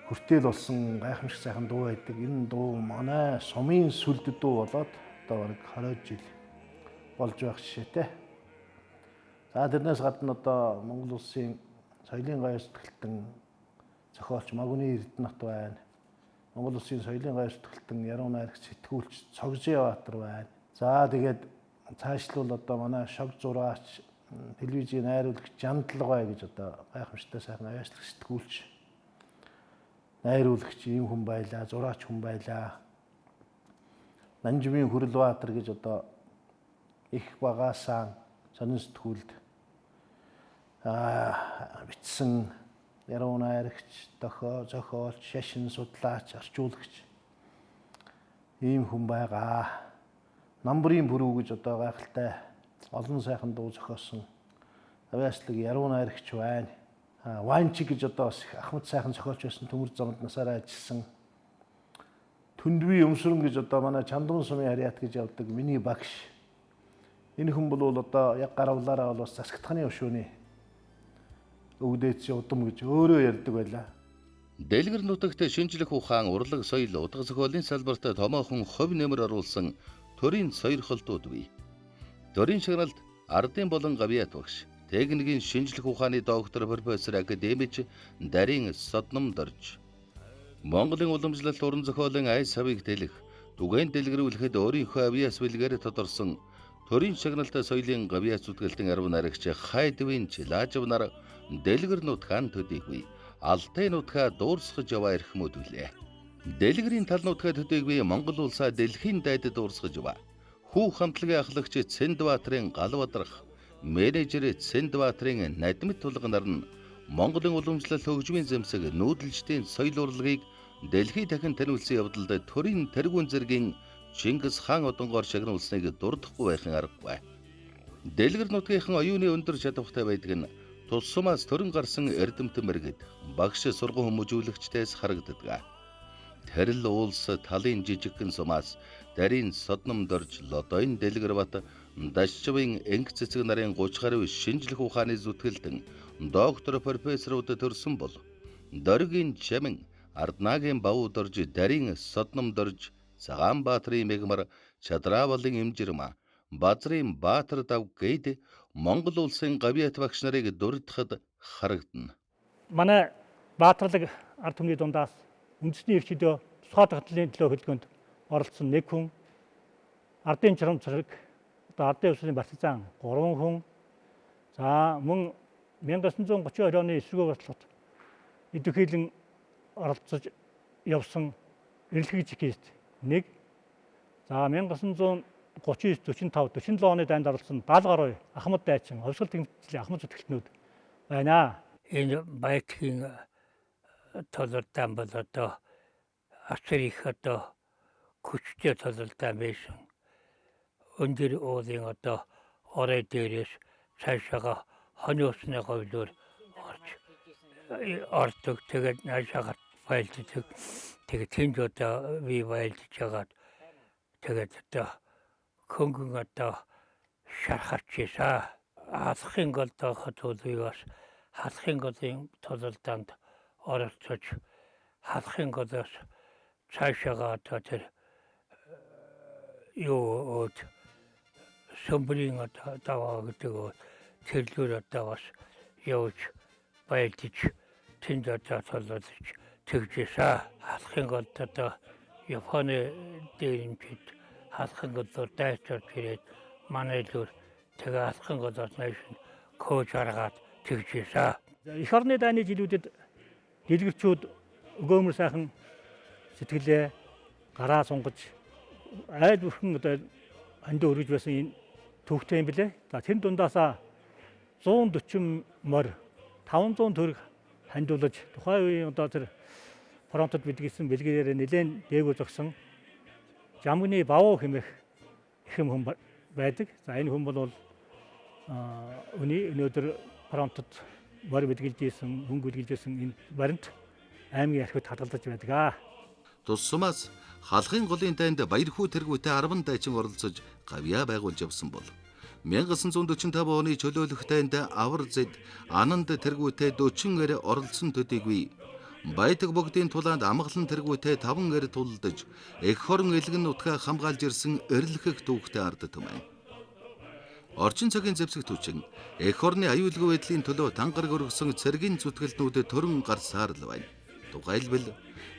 хүртэл болсон гайхамшиг сайхан дуу байдаг. Энэ дуу манай сумын сүлд дуу болоод одоо бараг 20 жил болж байх жишээтэй. За тэрнээс гадна одоо Монгол улсын соёлын гаяр сэтгэлтэн зохиолч Магүний Эрдэнэт байна. Монгол улсын соёлын гаяр сэтгэлтэн Яруу найрагч сэтгүүлч Цогжбаатар байна. За тэгээд цаашлуул одоо манай шог зураач, телевизийн найруулагч Жандлгай гэж одоо гайхамшигтай сайхан авиачлаг сэтгүүлч, найруулагч ийм хүн байлаа, зураач хүн байлаа. Нанжмын Хүрлбаатар гэж одоо их багаасаа сонин сэтгүүлд бичсэн яруу найрагч, зохиолч, шашин судлаач, орчуулагч ийм хүн байгаа. Намбрын бүрүү гэж одоо гайхалтай олон сайхан дуу зохиосон авиачлаг яруу найрагч байна. Ванчи гэж одоо ахмад сайхан зохиолч байсан, төмөр замд насаараа ажилласан. Түндвий өмсрөн гэж одоо манай Чандуун сумын харьяат гэж явдаг миний багш. Энэ хүн бол одоо яг гаравлаараа бол бас засагтханы өшөөний өвдөөц удам гэж өөрөө ярьдаг байлаа.
Дэлгэр нутагт шинжлэх ухаан, урлаг соёл, утга зохиолын салбарт томоохон хувь нэмэр оруулсан төрийн сойрхолтууд бий. Төрийн шагналд ардын болон гавьяат багш, техникийн шинжлэх ухааны доктор, профессор, академич Дарин Содном дорж Монголын уламжлалт уран зохиолын ай савыг тэлэх, түгээн дэлгэрүүлэхэд өөрийнхөө авиас бэлгээр тодорсон төрийн шагналтай соёлын гавьяат зүтгэлтэн арав нарагч Хайдвин Лаажав нар дэлгэр нутгаан төдийгүй Алтай нутгаа дуурсгаж яваа эрхмүүд үлээ. Дэлгэрийн тал нутгаа төдийгүй Монгол улсаа дэлхийн дайдад урсгаж ба. Хүү хамтлагийн ахлагч Цэндбаатарын Галбадрах, менежер Цэндбаатарын Надмит тулганар нь Монголын уламжлал хөгжмийн зэмсэг нүүдэлчдийн соёл урлагийг дэлхий дахин таниулсан явдалд төрийн тэргүүн зэргийн Чингис хаан одонгоор шагнуулсныг дурдахгүй байхын аргагүй. Дэлгэр нутгийнхан оюуны өндөр чадвартай байдаг нь тус сумаас төрөн гарсан эрдэмтэн мэргэд багш сургууль хүмүүжүүлэгчдээс харагддаг. Тэрл уулс талын жижигхэн сумаас дарийн содном дорж лодойн дэлгэр бат дашчвын энх цэцэг нарын 30 гаруй шинжлэх ухааны зүтгэлтэн доктор профессорууд төрсөн бол доргийн чамин Арднагийн бав дорж дарийн содном дорж Цагаанбаатрын мегмар Чадраавалын имжирма Базрын Баатар дав гээд Монгол улсын гавьяат багш нарыг дурдахад харагдана.
Манай баатарлаг ард түмний дундаас үндэсний эрхчлөө тусгай тогтнолын төлөө хөдөлгөөнд оролцсон нэг хүн, ардын чарамцраг, ардын өвсөлийн барьцаан 3 хүн, за мөн 1932 оны эсрэгөө баталгад идэвхжүүлэн оролцож явсан эрэлхий чекист 1, за 1939, 45, 47 оны дайнд оролцсон 70 гаруй Ахмад дайчин, хувьсгал тэмцлийн Ахмад зүтгэлтнүүд байна.
Энэ баялагын тололтон бол одоо Австрих одоо хүчтэй тололтон байсан. Өндөр уулын одоо орой дээрээс цаашаага хоны усны говьлоор ордог. Тэгээд наашаагаар байлддаг. Тэгээд тэнд одоо би байлдж байгаад тэгээд одоо хөнгөн одоо шархарчээсаа халахын гол доохот үлээс халахын голын тололтонд оролцож халахын голоос цаашаага одоо тэр юу сөмбөрийн одоо даваа гэдэг тэрлүүр одоо бас явж байлдж тэнд одоо тололж тэгжээсаа халахын голд одоо Японы дээрэмчид халахын голоор дайцуулж ирээд манай лүр тэгээ халахын голоос нааш коуч аргаад тэгжээсаа.
Эх орны дайны жилүүдэд дэлгэрчүүд өгөөмөр сайхан сэтгэлээ гараа сунгаж айл бүрхэн одоо хандив өргөж байсан энэ төвхтэй юм билээ. За тэр дундаасаа 140 морь 500 төгрөг хандивлаж тухайн үеийн одоо тэр фронтод бидгийсэн бэлгээрээ нэлээд дээгүүр зогсон Жамгны Бавуу хэмээх ихэм хүн байдаг. За энэ хүн бол өнөөдөр фронтод морь бэлгэлж ийсэн, хүн бэлгэлж ийсэн энэ баримт аймгийн архивд хадгалж байдаг.
Тус сумаас халахын голын дайнд баярхүү тэргүүтэй 10 дайчин оролцож гавьяа байгуулж явсан бол 1945 оны чөлөөлөх дайнд авар зэд ананд тэргүүтэй 40 оролцсон төдийгүй Баядаг богдын тулаанд амгалан тэргүүтэй 5 тулдаж эх хорон элгэн нутгаа хамгаалж ирсэн эрлэхэх түүхтэй ард түмэн. Орчин цагийн зэвсэг түчин эх хорны аюулгүй байдлын төлөө тангараг өргөсөн цэргийн зүтгэлтнүүдэд төрөн гарсаар л байна. Тухайлбал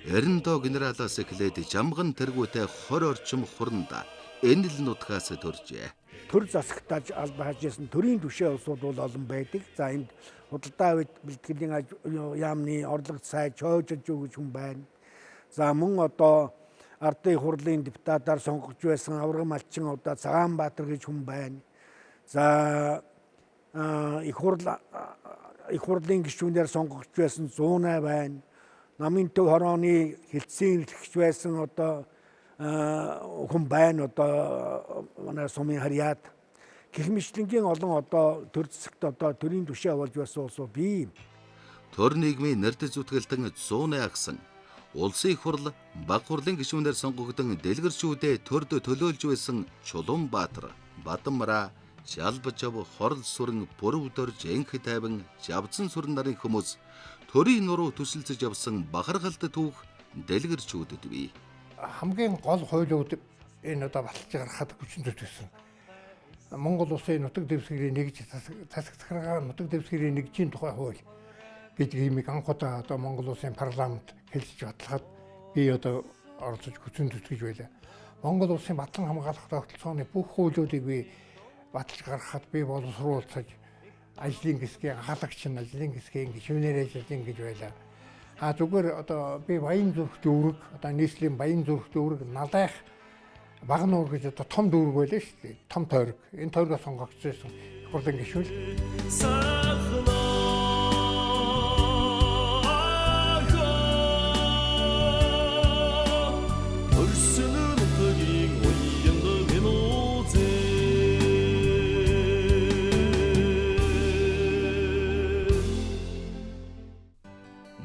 Эрэндо генералаас эхлээд Жамган тэргүүтэй 20 орчим хуранда энэ л нутгаас төржээ.
Төр засагтаж алба хажсэн төрийн түвшээ улсууд бол олон байдаг. За энд худалдаа үед бэлтгэлийн яамны орлого сай чоожж өгч хүн байна. За мөн одоо ардын хурлын депутатаар сонгогч байсан Авраган Малчин одоо Цагаанбаатар гэж хүн байна. За их хурлын гишүүнээр сонгогч байсан Зуунай байна. Намын төв хорооны хилцэн эрхч байсан одоо хүн байна одоо манай сумын харьяат гэх мэтлэнгийн олон одоо төр засагт одоо төрийн түвшээ болж байсан улсууд бий.
Төр нийгмийн нэрд зүтгэлтэн 100 агсан улсын их хурл баг хурлын гишүүнээр сонгогдсон дэлгэрчүүдээ төрд төлөөлж байсан Чулуунбаатар, Бадамра, Жалбажав, Хорл сүрэн, Бүрвдорж, Энх тайван, Жавцан сүрэн нарын хүмүүс төрийн нуруу төсөлдөж явсан бахаргалт түүх дэлгэрчүүдэд бий.
Хамгийн гол хуулиуд энэ одоо баталж гаргахад хүчин зүйлсэн. Монгол улсын нутаг дэвсгэрийн нэгж засагтаргаа нутаг дэвсгэрийн нэгжийн тухай хууль гэдэг имийг анхудаа одоо Монгол улсын парламент хэлж баталгаад би одоо оролцож хүчин зүтгэж байлаа. Монгол улсын батлан хамгаалах тогтолцооны бүх хуулиудыг би баталж гаргахад би боловсруулж ажлын хэсгийн ахалагч нь ажлын хэсгийн гишүүнээр ажиллана гэж байлаа. Зүгээр одоо би Баян зүрх дүүрэг, одоо нийслэлийн Баян зүрх дүүрэг, Налайх Баг нуур гэж одоо том дүүрэг байлаа шүү дээ. Том тойрог. Энэ тойрогоо сонгогдсон их хурлын гишүүн.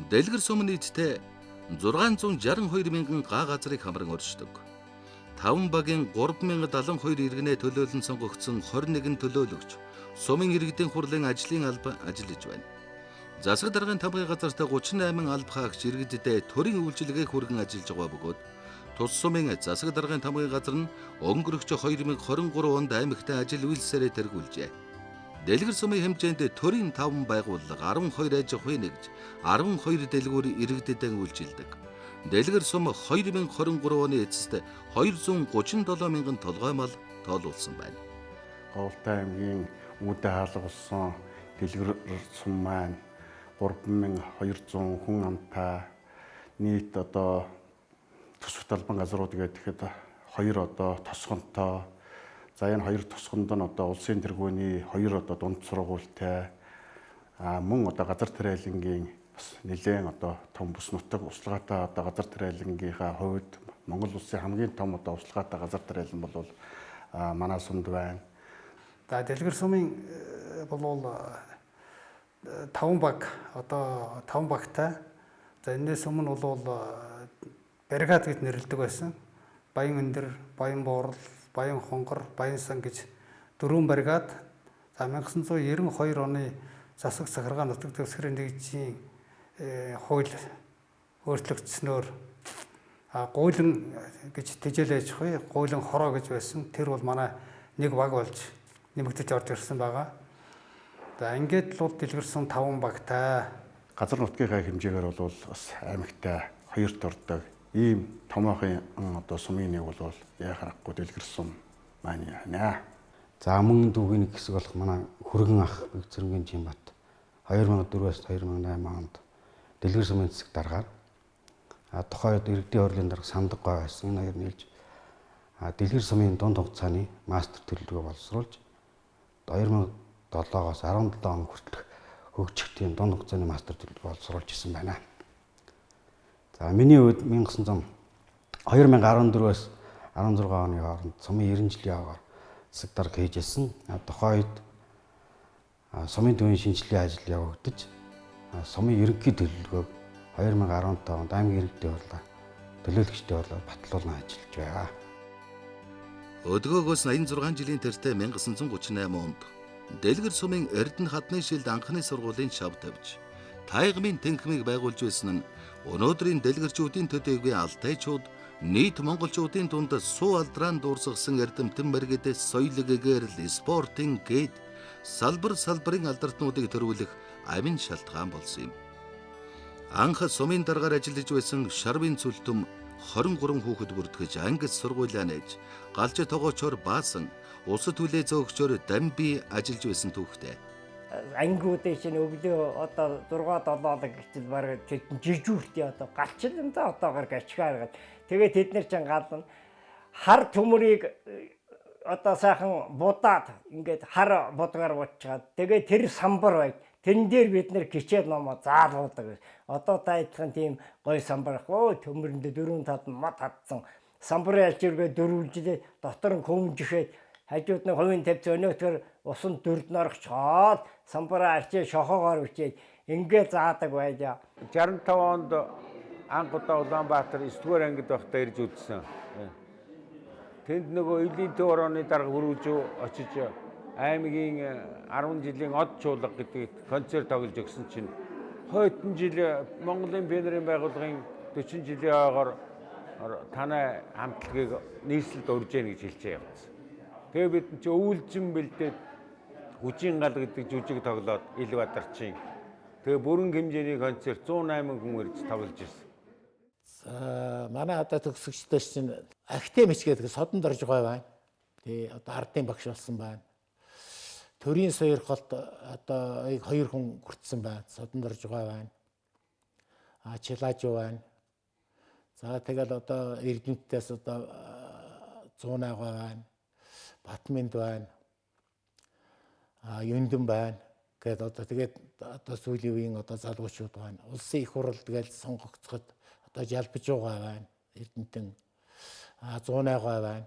Дэлгэр сум нийтдээ 662 мянган га газрыг хамран өршдөг. 5 багийн 3072 иргэнэ төлөөлөн сонгогдсон 21 төлөөлөгч сумын иргэдийн хурлын ажлын алба ажиллаж байна. Засаг даргын тамгын газарт 38 алба хаагч иргэдэд төрийн үйлчилгээг хүргэн ажиллаж байгаа бөгөөд тус сумын засаг даргын тамгын газар нь өнгөрөх 2023 онд аймагтаа ажил үйлсээрээ тэргүүлжээ. Дэлгэр сумын хэмжээнд төрийн 5 байгууллага 12 аж ахуйн нэгж 12 дэлгүүр иргэдэд үйлчилдэг. Дэлгэр сум 2023 оны эцэст 237 мянган толгой мал тоолуулсан байна.
Говьтай аймгийн Үүдэ хаалга болсон дэлгэр сум маань 3200 хүн амтай нийт одоо төсөв талбан газрууд гэхэд 2 одоо тосгонтой. За энэ 2 тосгонд нь одоо улсын тэргүүний 2 одоо дунд сургуультай мөн одоо газар тариалангийн бас нэлээд одоо том бүс нутаг услагаатай одоо газар тариалангийнхаа хувьд Монгол улсын хамгийн том одоо услагаатай газар тариалан бол манай сумд байна.
За Дэлгэр сумын бол 5 баг одоо 5 багтай. За энэс өмнө бол бригад гэж нэрлэдэг байсан. Баян өндөр, Баян буурал, Баян хонгор, Баян сан гэж 4 бригад. За 1992 оны засаг захиргаа нутаг дэвсгэрийн нэгжийн хууль өөрчлөгдснөөр гуйлан гэж тэжээлж хуй гуйлан хороо гэж байсан. Тэр бол манай нэг баг болж нэмэгдэж орж ирсэн байгаа. За ингээд л Дэлгэр сум 5 багтай.
Газар нутгийнхаа хэмжээгээр бол бас аймагтай 2-т ордог. Ийм томоохон одоо сумын нэг бол яхахгүй Дэлгэр сум маань яана.
За мөн дүүгийн нэг хэсэг болох манай Хүргэн ах Бэгцэрэнгийн Жимбат 2004-өөс 2008 онд Дэлгэр сумын засаг даргаар тухайд иргэдийн хурлын дарга сандаг гой байсан. Энэ хоёр нийлж Дэлгэр сумын дунд хугацааны мастер төлөвлөгөө боловсруулж 2007-оос 17 он хүртэлх хөгжих тийм дунд хугацааны мастер төлөвлөгөө боловсруулж ирсэн байна. За миний үед 2014-өөс 16 оны хооронд сумын 90 жилийн яваар засаг дарга хийжсэн. Тухайд сумын төвийн шинжилгээ ажил явагдаж сумын ерөнхий төлөвлөгөөг 2015 онд аймгийн иргэдийн хурлаар төлөөлөгчдийн хурлаар батлуулан ажиллаж байгаа.
Өдгөөгөөс 86 жилийн тэртээ 1938 онд Дэлгэр сумын Эрдэнэ хадны шилд анхны сургуулийн шав тавьж Таягмын тэнхмийг байгуулж байсан нь өнөөдрийн дэлгэрчүүдийн төдийгүй алтайчууд нийт монголчуудын дунд суу алдран дуурсгасан эрдэмтэн мэргэд соёлыгээр спортын гээд салбарын алдартнуудыг төрүүлэх амин шалтгаан болсон юм. Анх сумын даргаар ажиллаж байсан Шарвын Цүлтүм 23 хүүхэд бүртгэж ангис сургуулиа нээж галж тогоочоор баасан улс түлээ зөөгчөөр дамби ажиллаж байсан түүхтэй.
Ангиудын чинь өглөө одоо 6-7 гэтэл бараг жижүүртээ одоо галчландаа одоогоор гачгаар гад. Тэгээд тэд нар чинь гална хар төмөрийг одоо сайхан будаад ингээд хар будгаар буучгаад тэгээд тэр самбар бай. Тэрэн дээр бид нэр кичээд номоо заалуулдаг. Одоо тайлхан тийм гой самбар өө төмөрөндө 4 тад мод хатсан. Самбарын альчиргээ дөрвөлжлээ дотор нь көмжихэд хажууд нь хувийн тавьц өнөөдөр усан дөрд норгочоод самбараа арчээ шохоогоор үчээд ингээд заадаг байжаа.
65 онд анхудаа Улаанбаатар 9-р ангид байхдаа ирж үзсэн. Тэнд нөгөө элийн төв орооны дарга хөрвж очиж аймгийн 10 жилийн од чуулга гэдэг концерт тоглож өгсөн чинь хойдон жил Монголын пионерын байгууллагын 40 жилийн ойгоор танай хамтлагийг нийслэлд урьж яах гэж хэлж явсан. Тэгээ бид чи өвлжин бэлдээд хүчин гал гэдэг жүжиг тоглоод Илбаатарчин. Тэгээ бүрэн хэмжээний концерт 108 хүн ирж тоглож ирсэн.
Манай одоо төгсөгчдөө чинь академич гэдэг содонд орж байгаа байна. Тэгээ одоо ардын багш болсон байна. Төрийн сойрхолд одоо 2 хүн хүртсэн байна. Содонд орж байгаа байна. Челажу байна. За тэгэл одоо Эрдэнэтээс одоо Зуунаагаа байна. Батминд байна. Юндэн байна. Гэт одоо тэгээд одоо сүүлийн үеийн одоо залуучууд байна. Улсын их хурал тэгэл сонгогдсоход одоо жалбиж байгаа байна. Эрдэнэтэн Зуунаагаа байна.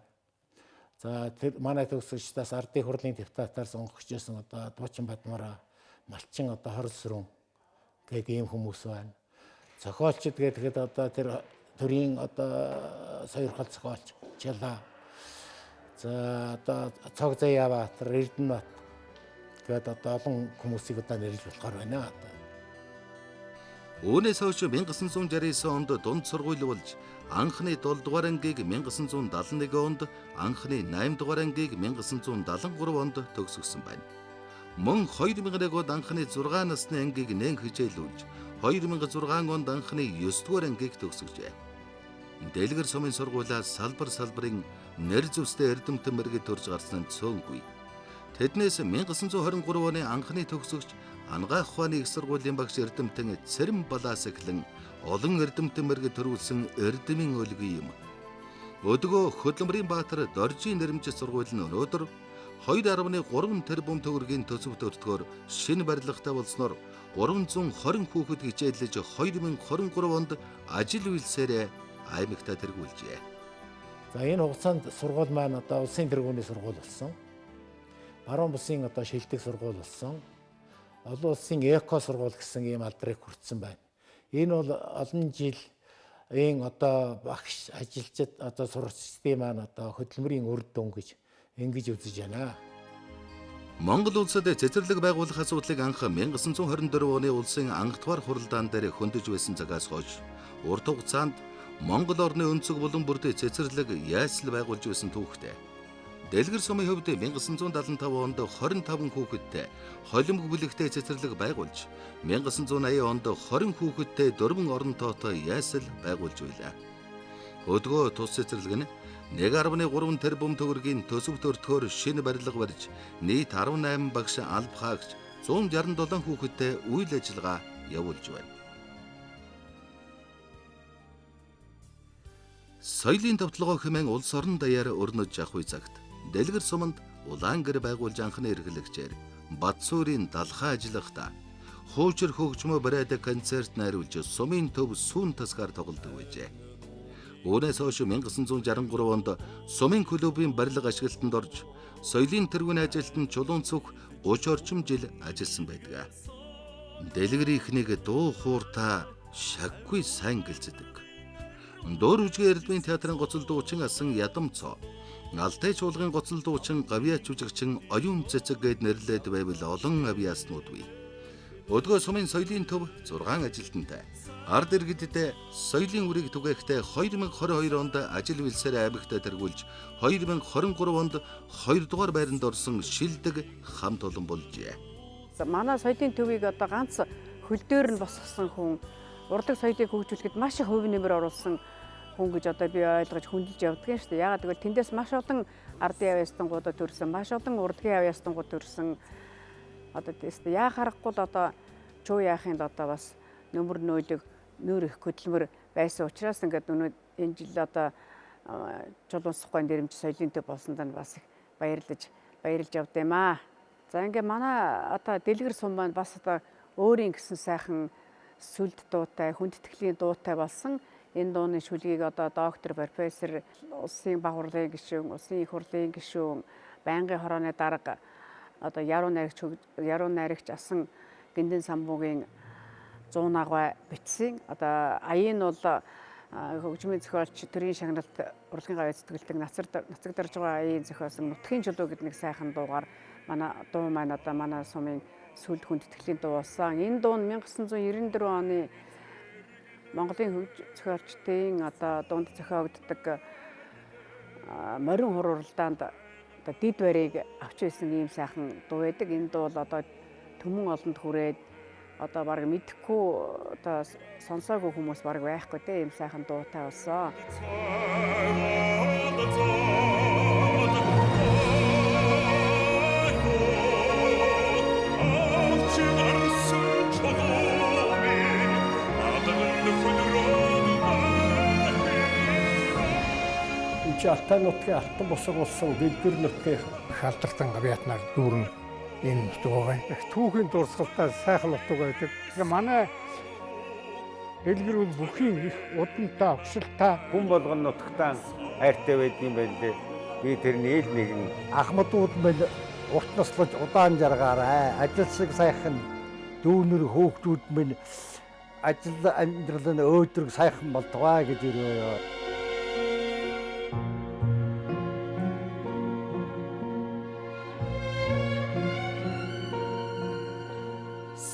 За тэр манай төгсөгчдөөс ардын хурлын депутатаар сонгогч байсан одоо Дуучин Бадмараа, Малчин одоо Хорсрон гэдэг ийм хүмүүс байна. Зохиолчд гэдэг одоо тэр төрийн одоо сойрхол зохиолч Чала. За одоо Цог Заяабаатар, Эрдэнэбат гэдэг одоо олон хүмүүсийг одоо нэрлэж болохоор байна.
Үүнээс хойш 1969 онд дунд сургууль болж анхны 7 дугаар ангийг 1971 онд, анхны 8 дугаар ангийг 1973 онд төгсгсөн байна. Мөн 2001 онд анхны 6 насны ангийг нээн хичээлүүлж 2006 онд анхны 9 дугаар ангийг төгсгөжээ. Дэлгэр сумын сургуулиас салбарын нэр зүстэй эрдэмтэн мэргэд төрж гарсан нь цөөнгүй. Тэднээс 1923 оны анхны төгсөгч Ангаах ухааны их сургуулийн багш эрдэмтэн Цэрэм Балаас эхлэн олон эрдэмтэн мэргэд төрүүлсэн эрдэмийн өлгий юм. Өдгөө Хөдөлмөрийн Баатар Доржийн нэрмжит сургууль нь өнөөдөр 2.3 тэрбум төгрөгийн төсөв төртгөөр шинэ барилгатай болсноор 320 хүүхэд хичээллэж 2023 онд ажил үйлсээр аймагтаа тэргүүлжээ.
За энэ хугацаанд сургууль маань одоо улсын тэргүүний сургууль болсон. Баруун бусын одоо шилдэг сургууль болсон. Олон улсын эко сургууль гэсэн ийм алдрыг хүртсэн байна. Энэ бол олон жилийн одоо багш ажилчид одоо сурагчдын маань одоо хөдөлмөрийн үр дүн гэж ингэж үзэж байна.
Монгол улсад цэцэрлэг байгуулах асуудлыг анх 1924 оны улсын анхдугаар хуралдаан дээр хөндөж байсан цагаас хойш урт хугацаанд Монгол орны өнцөг булан бүрт цэцэрлэг яасл байгуулж байсан түүхтэй. Дэлгэр сумын хувьд 1975 онд 25 хүүхэдтэй холимог бүлэгтэй цэцэрлэг байгуулж 1980 онд 20 хүүхэдтэй 4 орон тоотой яасл байгуулж байлаа. Өдгөө тус цэцэрлэг нь 1.3 тэрбум төгрөгийн төсөв төртгөөр шинэ барилга барьж нийт 18 багш алба хаагч 167 хүүхэдтэй үйл ажиллагаа явуулж байна. Соёлын тавталгай хэмээн улс орон даяар өрнөж авах үе цагт Дэлгэр суманд улаан гэр байгуулж анхны эрхлэгчээр Батсуурийн далхаа ажиллахдаа хуучир хөгжмөө бариад концерт найруулж сумын төв сүүн тасгаар тоглодог байжээ. Үүнээс хойш 1963 онд сумын клубын барилга ашиглалтанд орж соёлын тэргүүний ажилтан Чулуун цүх 30 орчим жил ажилласан байдаг. Дэлгэрийнхнийг дуу хууртаа шаггүй сайн гэлцдэг. Дуур үжгийн эрдмийн театрын гоцол дуучин асан Ядамцоо, Алтай чуулгын гоцол дуучин Гавьяач жүжигчин Оюун цэцэг гэд нэрлээд байвал олон авьяаснууд бий. Өдгөө сумын соёлын төв 6 ажилтнтай. Ард иргэдэд соёлын үрийг түгээхдээ 2022 онд ажил үйлсээр аймагтаа тэргүүлж 2023 онд 2 дугаар байранд орсон шилдэг хамт олон болжээ.
Манай соёлын төвийг одоо ганц хөл дээр нь босгосон хүн, урдлаг соёлыг хөгжүүлэхэд маш их хувь нэмэр оруулсан хүн гэж одоо би ойлгож хөндлөж явдаг юм шүү дээ. Яагаад гэвэл тэндээс маш олон ардын авьяастангуудад төрсэн, маш олон урдгийн авьяастангууд төрсэн. Одоо тест яа харахгүй л одоо чуу яахын л одоо бас нөмөр нөөлөг нүүр их хөдөлмөр байсан учраас ингээд энэ жил одоо Чулуун цэцэг нэрмж соёлын төв болсонд нь бас их баярлж явд юм аа. За ингээд манай одоо Дэлгэр сум маань бас одоо өөрийн гэсэн сайхан сүлд дуутай, хүндэтгэлийн дуутай болсон. Энэ дууны шүлгийг одоо доктор, профессор, улсын баг хурлын гишүүн, улсын их хурлын гишүүн, байнгын хорооны дарга, одоо яруу найрагч асан Гиндэн самбуугийн 100 агуй бичсэн. Одоо аян нь бол хөгжмийн зохиолч төрийн шагналт урлагийн гавьяа зүтгэлдэг нацаг дарж байгаа аян зохиосон Нутгийн чулуу гэдэг нэг сайхан дуугаар манай дуу маань одоо манай сумын сүлд хүндэтгэлийн дуу болсон. Энэ дуу нь 1994 оны Монголын зохиолчдын одоо дунд зохиогддог морин хур уралдаанд одоо дид барийг авч байсан ийм сайхан дуу байдаг. Энэ дуу бол одоо төмөн олонд хүрээд одоо баг мэдхгүй одоо сонсоогүй хүмүүс баг байхгүй те ийм сайхан дуутай болсон.
чи Алтай нутгийн алтан босго болсон дэлгэр нутгийн
шалдартан гавьяатнаар дүүрэн энэ нутаг байгаа.
Их түүхийн дурсгалтай сайхан нутаг байдаг. Манай дэлгэр бол бүхий их удантай, огшилтай
хүн болгон нутагтаа хайртай байдгийн байлээ. Би тэрний ил нэгэн
Ахмадууд мэл урт наслаж удаан жаргаарай. Ажилсаг сайхан дүүнэр хөөгчүүд мэл ажил амьдрал нь өөдрөг сайхан болтугай гэж ирээ.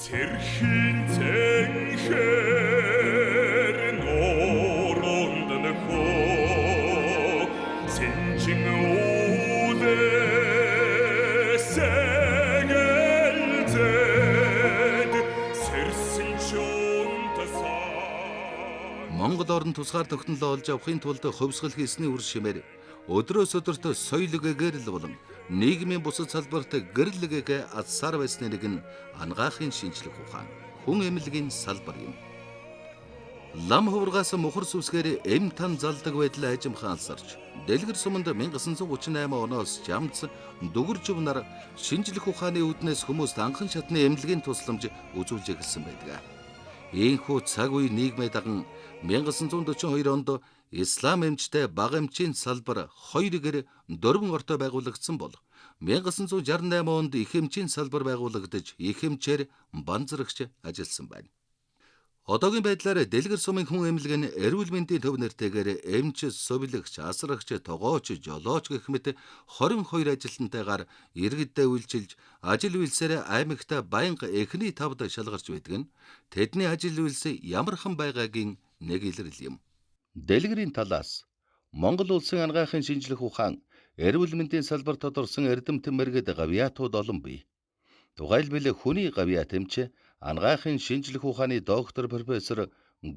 Сэрхийн цэнхэр норонд нөхөө сэнчин үдэсэгэлзэд сэрсэн чонтасаа.
Монгол орн тусгаар тогтнолоо олж авахын тулд хувьсгал хийсний үр шимээр өдрөөс өдөрт соёлыгээр л болон нийгмийн бусад салбарт гэрлэгээ азсаар байсны нэг нь ангаахын шинжлэх ухаан, хүн эмнэлгийн салбар юм. Лам хуврагаас мухар сүсгээр эм тан залдаг байдал ажимхаансарч, дэлгэр суманд 1938 оноос жамц дүгэржив нар шинжлэх ухааны үүднээс хүмүүст анхан шатны эмнэлгийн тусламж үзүүлж эхэлсэн байдаг. Ийхүү цаг үе нийгмээ даган 1942 онд Ислам эмчтэй бага эмчийн салбар 2-гээр 4 ортой байгуулагдсан бол 1968 онд их эмчийн салбар байгуулагдаж их эмчээр банзрагч ажилласан байна. Одоогийн байдлаар дэлгэр сумын хүн эмнэлэг нь эрүүл мэндийн төв нэртэйгээр эмч, сувилагч, асрагч, тогооч, жолооч гэх мэт 22 ажилтнтайгаар иргэддээ үйлчилж ажил үйлсээр аймагт байнга эхний тавд шалгарч байдаг нь тэдний ажил үйлс ямархан байгаагийн нэг илрэл юм. Дэлгэрийн талаас Монгол улсын ангаахын шинжлэх ухаан, эрүүл мэндийн салбар тодорсон эрдэм тэмэргэд гавьяатууд олон бий. Тухайлбал хүний гавьяат эмч, ангаахын шинжлэх ухааны доктор профессор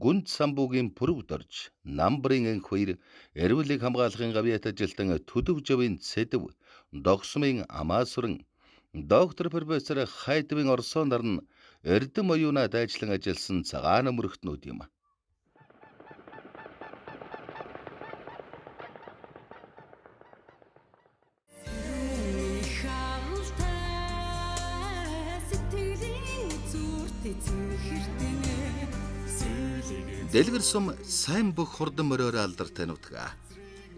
Гүнд Самбуугийн пүрвд орж, Намбарын анх 2 эрүүлийг хамгаалахын гавьяат ажилтан Төдөв Жавын Цэдэв, Догсмын Амаасүрэн, доктор профессор Хайдвын Орсон нар нь эрдэм оюунад ажиллан ажилласан цагаан мөрөгтнүүд юм. Дэлгэр сум сайн бүх хурдан мороор алдартай нутгаа.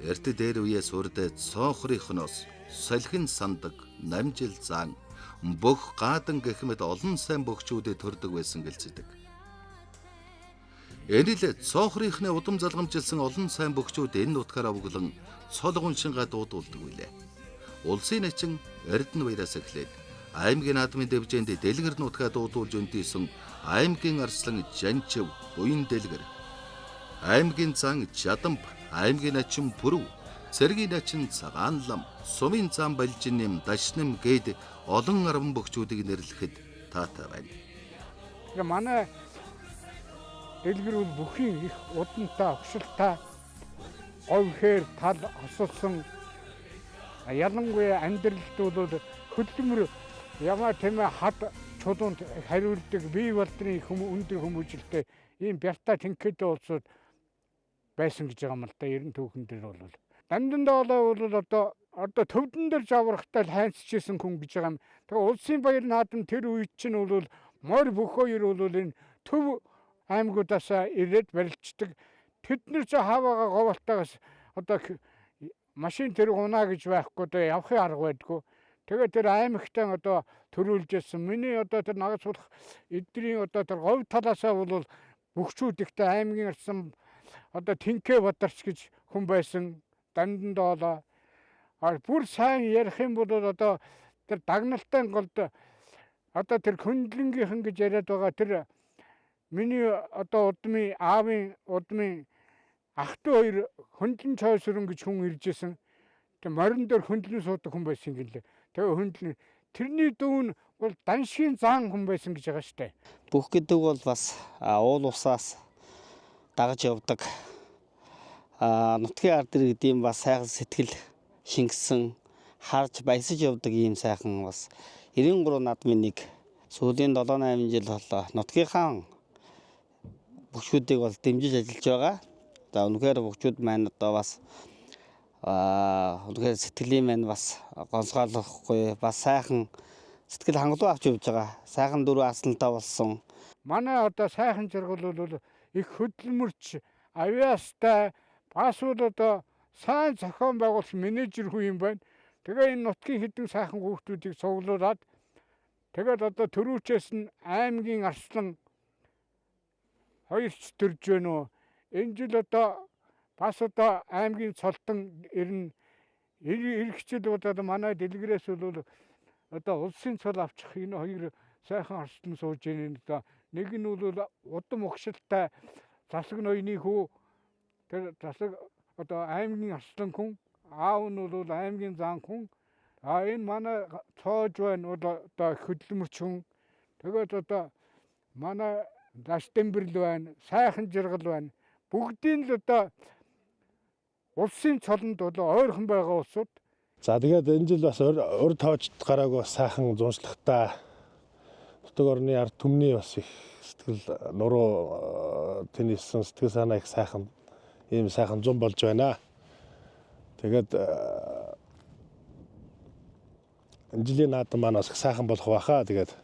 Эрт дээр үеэс урд цоонхрийнхноос солихын сандаг, намжил заан, бүх гаадан гэх мэт олон сайн бөхчүүдэд төрдөг байсан гэлцдэг. Энэл цоонхрийнхны удам залгамжилсан олон сайн бөхчүүд энэ нутгаар овглон цол гуншингаа дуудуулдаг билээ. Улсын начин Эрдэнэ баяраас эхлээд аймгийн наадмын дэвжээнд дэлгэр нутгаа дуудуулж өндийсэн аймгийн арслан Жанчив, Буян дэлгэр, аймгийн зан Жадамб, аймгийн начин Пүрв, цэргийн начин Цагаан лам, сумын зан Балжинэм, Дашнэм гээд олон арван бөхчүүдийг нэрлэхэд таатай байна.
Манай дэлгэр бол бүхий их удантай, огшилтай, говьхээр тал осолсон ялангуяа амьдралд бол хөдөлмөр ямаа тэмээ хад чулуунд хариулдаг бие болдрын өндөр хүмүүжлтэй ийм бяртаа тэнхээтэй улсууд байсан гэж байгаа юм л да. Ерөн түүхэн дээр бол Дамдандаа бол одоо төвдөн дээр жаврахтай хайцчихсэн хүн гэж байгаа юм. Тэгээ улсын баяр наадам тэр үед чинь бол морь бүх хоёр бол энэ төв аймагудаас ирээд барилчдаг. Тэд нар ч хаваагаа говалтаагаас одоо машин тэр унаа гэж байхгүй одоо явахын арга байдгүй. Тэгээд тэр аймагтай одоо төрүүлжсэн. Миний одоо тэр нагаж суулгах эдрийн одоо тэр говь талаасаа бол бөхчүүд ихтэй аймгийн арсан одоо Тэнхээ Бадарч гэж хүн байсан. Дамдандаа бүр сайн ярих юм бол одоо тэр дагналтай голд одоо тэр хөндлөнгийнхэн гэж яриад байгаа тэр миний одоо удмын аавын удмын ах トゥ хоёр хөндлөн цойсрон гэж хүн иржсэн. Тэг морин дээр хөндлөн суудаг хүн байсан гэлээ. Тэгээ хөндлөн тэрний дүүн бол даншгийн заан хүн байсан гэж байгаа штэ.
Бүх гэдэг бол бас уул усаас дагаж явдаг. Нутгийн ард иргэдийн бас сайхан сэтгэл шингэсэн харж баясаж явдаг ийм сайхан бас 93 наадмын нэг сүүлийн 7-8 жил боллоо. Нутгийнхаа бөхчүүдийг бол дэмжиж ажиллаж байгаа. За үнэхээр бөхчүүд маань одоо бас үнэхээр сэтгэлийн маань бас гонцгойлохгүй бас сайхан сэтгэл хангалуун авч явж байгаа. Сайхан дөрөв асналтай болсон.
Манай одоо сайхан жаргал бол их хөдөлмөрч авиастай бас бол одоо сайн зохион байгуулалт менежер хүн юм байна. Тэгээ энэ нутгийн хэдэн сайхан хүүхдүүдийг цуглуулад тэгээд одоо төрүүчээс нь аймгийн арслан хоёрч төрж байна уу? Энэ жил одоо бас одоо аймгийн цолтон ирнэ. Ирэх жил одоо манай дэлгэрээс бол одоо улсын цол авчих энэ хоёр сайхан арслан сууж байна. Одоо нэг нь бол удам ухшилтай засаг ноёны хүү. Тэр засаг одоо аймгийн арслан хүн, аав нь бол аймгийн зан хүн. Энэ манай цоож байна одоо хөдөлмөрч хүн. Тэгээд одоо манай Дастэмбэрл байна, сайхан жаргал байна. Бүгдийн л одоо улсын цолонд бол ойрхон байгаа улсууд.
За тэгээд энэ жил бас өр тоож гараагүй сайхан зуншлагтай нутаг орны ард түмний бас их сэтгэл нуруу тэнийсэн сэтгэл санаа их сайхан ийм сайхан зун болж байна. Тэгээд энэ жилийн наадам маань бас их сайхан болох байхаа. Тэгээд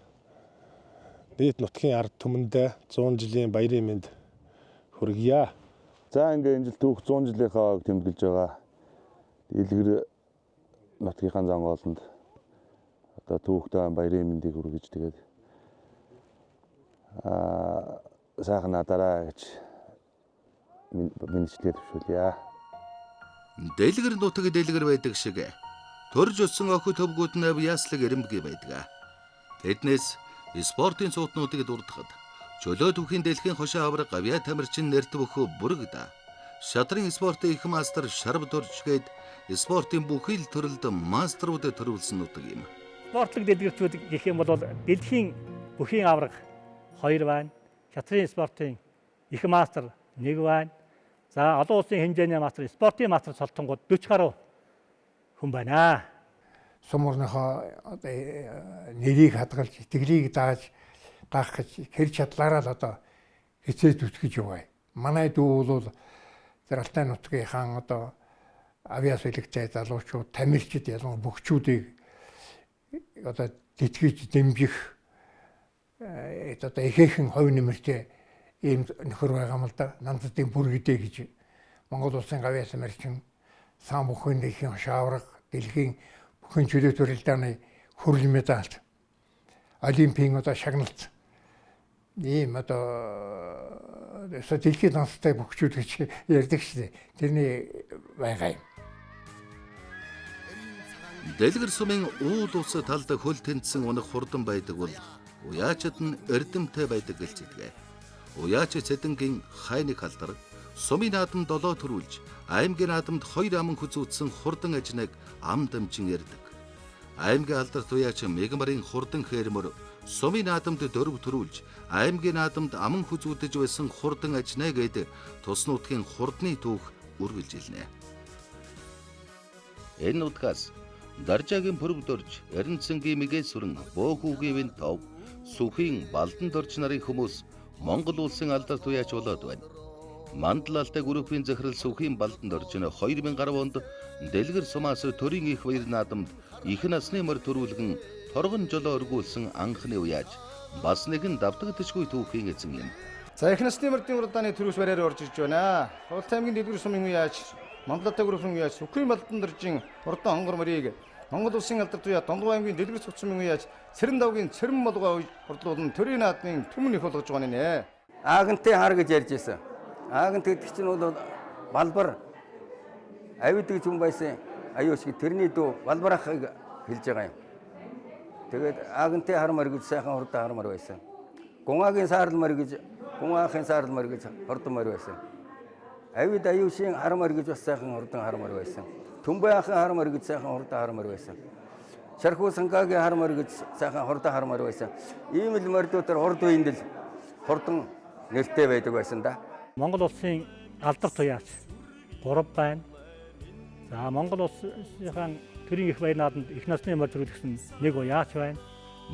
нийт нутгийн ард түмэндээ 100 жилийн баярын мэнд хүргье.
За ингээ энэ жил түүх 100 жилийнхаа тэмдэглэж байгаа. Дэлгэр нутгийнхаа зан гоолнд одоо түүхтэй баярын мэндийг хүргэж тэгээд сайхан надараа гэж мэдчилгээ төвшүүлье.
Дэлгэр нутаг дэлгэр байдаг шиг төрж өссөн охид төвгүүд нь авьяаслаг эрэмбэг байдаг. Тэднээс спортын цуутнуудыг дурдахад чөлөө түүхийн дэлхийн хошоо авраг авьяа тамирчин нэрт бөхөө бүрэгдэ. Шатрын спортын их мастер Шарб Дурчгээд спортын бүхий л төрөлд мастеруудад төрүүлсэн нутаг юм.
Спортлог дэлгэрчүүд гэх юм бол дэлхийн бүхийн авраг 2 байна. Шатрын спортын их мастер 1 байна. За олон улсын хэмжээний мастер, спортын мастер цолтонгууд 40 гаруй хүн байна.
Сумурныхоо нэрийг хадгалж, итгэлийг дааж гаах гэж хэр чадлаараа л одоо хичээж зүтгэж яваа. Манай дүү бол Заралтай нутгийнхаа одоо авиас элэгтэй залуучууд, тамирчид ялангуяа бөхчүүдийг одоо тэтгэж дэмжих одоо ихээхэн хувь нэмэртэй ийм нөхөр байгаа юм л да. Нанддын бүргэдэй гэж Монгол улсын авиас тамирчин сан бүхэн дэлхийн хошоо авраг, дэлхийн бүхэн чөлөө төрөлдөөний хүрэл медаль, олимпийн одоо шагналт ийм одоо дэлхийн настай бөхчүүд гэж ярьдаг шээ. Тэрний байгаа юм.
Дэлгэр сумын уул ус талд хөл тэнцсэн унах хурдан байдаг бол уяачид нь эрдэмтэй байдаг гэж зэтгэв. Уяач цэдэнгийн хайныг халдар сумын наадамд 7 төрүүлж, аймгийн наадамд 2 аман хүзүүцсэн хурдан ажныг ам дамжин ярьдаг. Аймгийн алдарт уяач Мегмарын хурдан хэрмөр сумын наадамд 4 төрүүлж, аймгийн наадамд аман хүзүүдэж байсан хурдан ажнаа гээд тус нутгийн хурдны түүх үргэлж илнэ. Энэ нутгаас Даржаагийн Пүрвдөрж, Эренцэнгийн Мэгээсүрэн, Бөөхүүгийн Тов, Сүхийн Балдан дорж нарын хүмүүс Монгол улсын алдарт уяач болоод байна. Мандалалтай группийн захирал Сүхийн Балдан дорж 2010 онд Дэлгэр сумаас төрийн их баяр наадамд их насны мөр төрүүлгэн торгон жолоо өргүүлсэн анхны уяач бас нэгэн давтагдчихгүй түүхийн эзэн юм.
За их насны мөрдийн уралдааны төрөөс бариар орж ирж байна. Хуралтай аймгийн Дэлгэр сумын уяач, Мандалалтай группийн уяач Сүхийн Балдан доржийн урдан хонгор мөрийг Монгол улсын алдарт уяач Дондгоо аймгийн Дэлгэр сумын уяач Цэрэн давгийн Цэрэн молгоо урдлуулан төрийн наадмын түмэн их болгож байгаа нэ.
Аагантай хар гэж ярьж байсан. Ааган гэдэг чинь бол балбар авидаг хүн байсан. Аюу шиг тэрний дүү балбарахыг хэлж байгаа юм. Тэгээд аагантай хармар гэж сайхан хурдан хармар байсан. Гунгагийн саарламар гэж гунгаахын саарламар гэж хурданмар байсан. Авид аюушийн хармар гэж бас сайхан хурдан хармар байсан. Түмбайхын хармар гэж сайхан хурдан хармар байсан. Шархуу сангагийн хармар гэж сайхан хурдан хармар байсан. Ийм л мордуудаар хурд үендэл хурдан нэртэй байдаг байсан да.
Монгол улсын алдарт уяач 3 байна. За Монгол улсынхаа төрийн их баяр наадамд их насны мөр төрүүлсэн 1 уяач байна.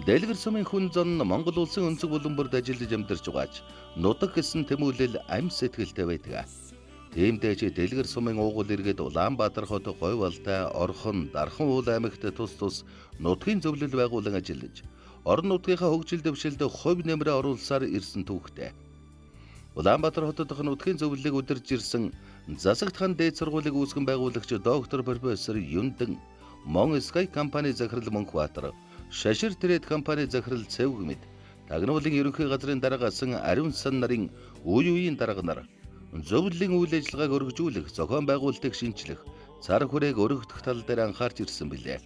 Дэлгэр сумын хүн зан Монгол улсын өнцөг булан бүрд ажиллаж амьдарч байгаач нутаг гэсэн тэмүүлэл амь сэтгэлтэй байдаг. Тиймдээ дэлгэр сумын уугуул иргэд Улаанбаатар хот Говьвалтай, Орхон, Дархан уул аймагт тус нутгийн зөвлөл байгуулан ажиллаж, орон нутгийнхаа хөгжил дэвшилд хувь нэмрээ оруулсаар ирсэн түүхтэй. Улаанбаатар хотод нутгийн зөвлөлийг удирж ирсэн Засагтхан дээд сургуулийг үүсгэн байгуулагч доктор профессор Юндан, Мон Sky компани захирал Мөнхбаатар, Шашир Трейд компани захирал Цэвгмэд, Тагнуулын ерөнхий газрын дараагасан Ариун сан нарын үеийн дарга нар зөвлөлийн үйл ажиллагааг өргөжүүлэх, зохион байгуулалтыг шинчлэх, цар хүрээг өргөдөх тал дээр анхаарч ирсэн билээ.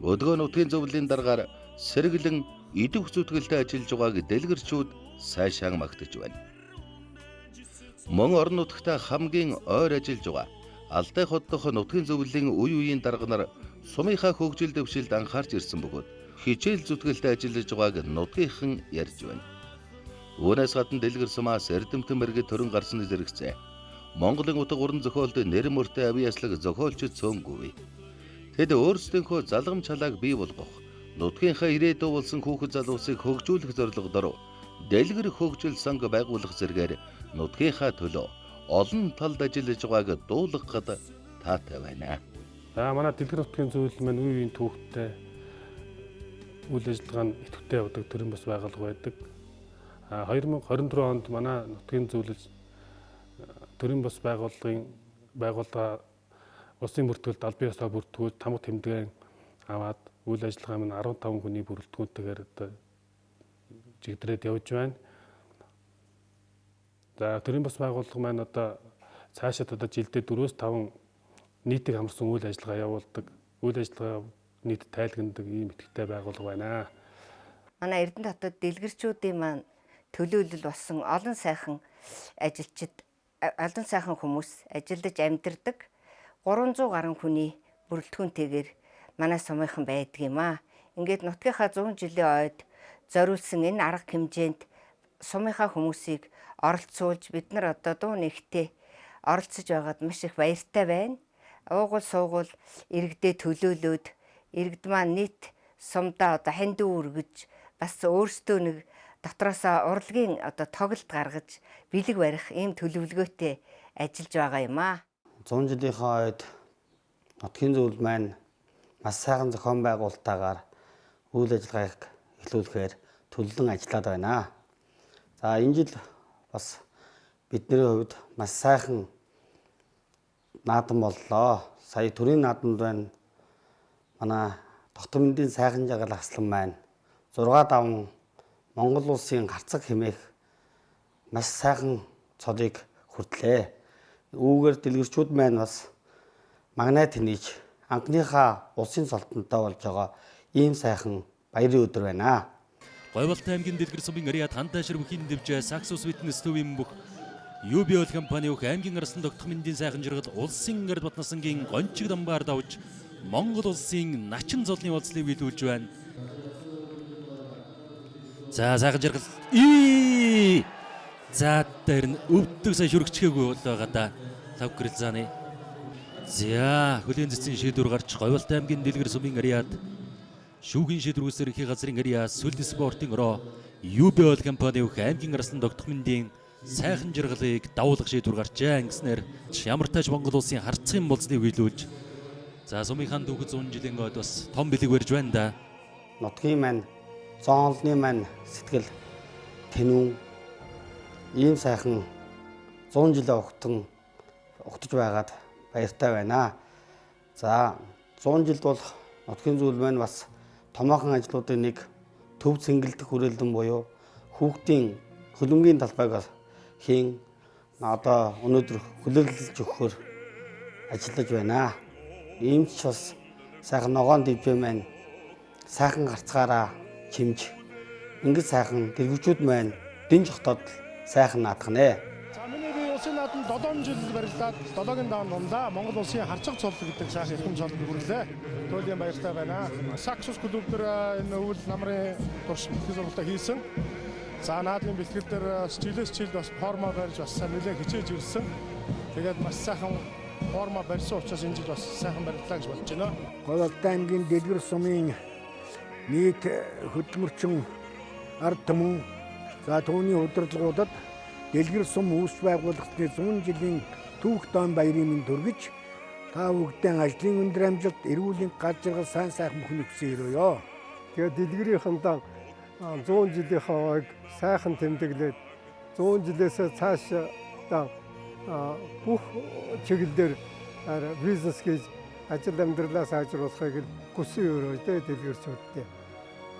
Өдгөө нутгийн зөвлөлийн дараагаар сэргэлэн идэвх зүтгэлтэй ажиллаж байгааг дэлгэрчүүд сайшаан магтаж байна. Мөн орон нутгтаа хамгийн ойр ажиллаж байгаа Алтай хот дох нутгийн зөвлөлийн үеийн дарга нар сумынхаа хөгжил дэвшилд анхаарч ирсэн бөгөөд хичээл зүтгэлтэй ажиллаж байгааг нутгийнхан ярьж байна. Үүнээс гадна дэлгэр сумаас эрдэмтэн мэргэд төрөн гарсны зэрэгцээ. Монголын утга уран зохиолд нэр мөртэй авьяаслаг зохиолчид цөөнгүй. Тэд өөрсдийнхөө залгам чалааг бий болгох, нутгийнхаа ирээдүй болсон хүүхэд залуусыг хөгжүүлэх зорилгодор дэлгэр хөгжил санг байгуулах зэргээр нутгийнхаа төлөө олон талд ажиллаж байгааг дуулгахад таатай байна.
Манай дэлгэр нутгийн зөвлөл маань үеийн түүхтэй үйл ажиллагааны идэвхтэй явдаг төрийн бас байгууллага байдаг. 2024 онд манай нутгийн зөвлөл төрийн бас байгууллага улсын бүртгэлд аль бие ёсоор бүртгүүлж тамга тэмдгэн аваад үйл ажиллагаа минь 15 хүний бүрэлдэхүүнтэйгээр чигдрээд явж байна. За төрийн бас байгууллага маань одоо цаашаа жилдээ 4-5 нийтийг хамарсан үйл ажиллагаа явуулдаг. Үйл ажиллагаа нийт тайлгнадаг ийм идэвхтэй байгууллага байна.
Манай Эрдэнэ хотод дэлгэрчүүдийн маань төлөөлөл болсон олон сайхан ажилчид, олон сайхан хүмүүс ажиллаж амьдардаг 300 гаруй хүний бүрэлдэхүүнтэйгээр манай сумынхан байдаг юм аа. Ингээд нутгийнхаа 100 жилийн ойд зориулсан энэ арга хэмжээнд сумынхаа хүмүүсийг оролцуулж бид нар одоо дуу нэгтээ оролцож байгаад маш их баяртай байна. Уугуул суугуул иргэдээ төлөөлөөд иргэд маань нийт сумдаа одоо хань дүү өргөж бас өөрсдөө нэг дотроосоо урлагийн одоо тоглолт гаргаж бэлэг барих ийм төлөвлөгөөтэй ажиллаж байгаа юм аа.
100 жилийнхаа ойд нутгийн зөвлөл маань маш сайхан зохион байгуулалтаагаар үйл ажиллагааг эхлүүлэхээр төлөвлөн ажиллаад байна. За энэ жил бас бидний хувьд маш сайхан наадам боллоо. Сая төрийн наадамд байна. Манай дотор мэндийн сайхан жаргал ахслан маань 6 даван Монгол улсын гарцаг хэмээх маш сайхан цолыг хүртлээ. Үүгээр дэлгэрчүүд маань бас магнайт хийнэж анхныхаа улсын солтонтой болж байгаа ийм сайхан баярын өдөр байна.
Говьвалтай аймгийн дэлгэр сумын ариа тантайшир бүхийн дэвжээ Saxos Witness төвийн бүх UBL компани бүх аймгийн арсан тогтох мэндийн сайхан жаргал улсын ард батнассангийн гончиг дамбаар давж Монгол улсын начин золны уулзлыг биелүүлж байна. За сайхан жаргал за дээр нь өвдөг сая шүргчгээгүй бол байгаа да. Лав гэрэлзааны. За хөлийн цэцэн шийдвэр гарч Говьвалтай аймгийн дэлгэр сумын ариад шүүхийн шийдвэр үүсгэх эрхийн газрын ариа сүлд спортын ороо UBL компани бүх аймгийн арсан тогтох мэндийн сайхан жаргалыг давуулах шийдвэр гарчээ. Ингэснээр ямар тач Монгол улсын харцгийн болцныг биелүүлж за сумынхан дүүхэд 100 жилийн ойд бас том бэлэг барьж байна да.
Нутгийн маань зоонлны маань сэтгэл тэнүүн ийм сайхан 100 жилийн огтж байгаад баяртай байна. За 100 жилд бол нутгийн зөвлөл маань бас томоохон ажлуудын нэг төв цэнгэлдэх хүрээлэн буюу хүүхдийн хөлбөмбөгийн талбайг хийн одоо өнөөдөр хүлээлгэж өгөхөөр ажиллаж байна. Ийм ч бас сайхан ногоон дэвжээ маань сайхан гарцгаараа чимж ингэж сайхан дэлгүүчүүд маань дэнж хотод сайхан наадахнэ.
За миний би улсын наадамд 7 жил барилдаад 7-гийн даан дундаа Монгол улсын харцаг цол гэдэг сайхан эрхэм цолд хүрлээ. Туйлын баяртай байна. Saxos клуб дээр энэ өвөл намрын турш их сургалтаа хийсэн. За наадмын бэлтгэл дээр жилээс жилд бас форма барьж бас нэлээд хичээж ирсэн. Тэгээд маш сайхан форма барьсан учраас энэ жил бас сайхан барилдлаа гэж бодож байна.
Говьвалтай аймгийн дэлгэр сумын нийт хөдөлмөрчин ард түмэн за түүний удирдлагуудад дэлгэр сум үүсч байгуулагдсны 100 жилийн түүх даан баярын минь дүргэж та бүгдийн ажлын өндөр амжилт, эрүүл мэндийн гаж жаргал, сайн сайхан бүхнийг хүсэн өрөөё.
Тэгээд дэлгэрийнхэн дан 100 жилийн хавааг сайхан тэмдэглээд 100 жилээсээ цааш дан бүх чиглэлээр бизнес хийж ажил амьдралаа сайжруулахыг хүсэн өрөөё дэлгэрчүүдтэй.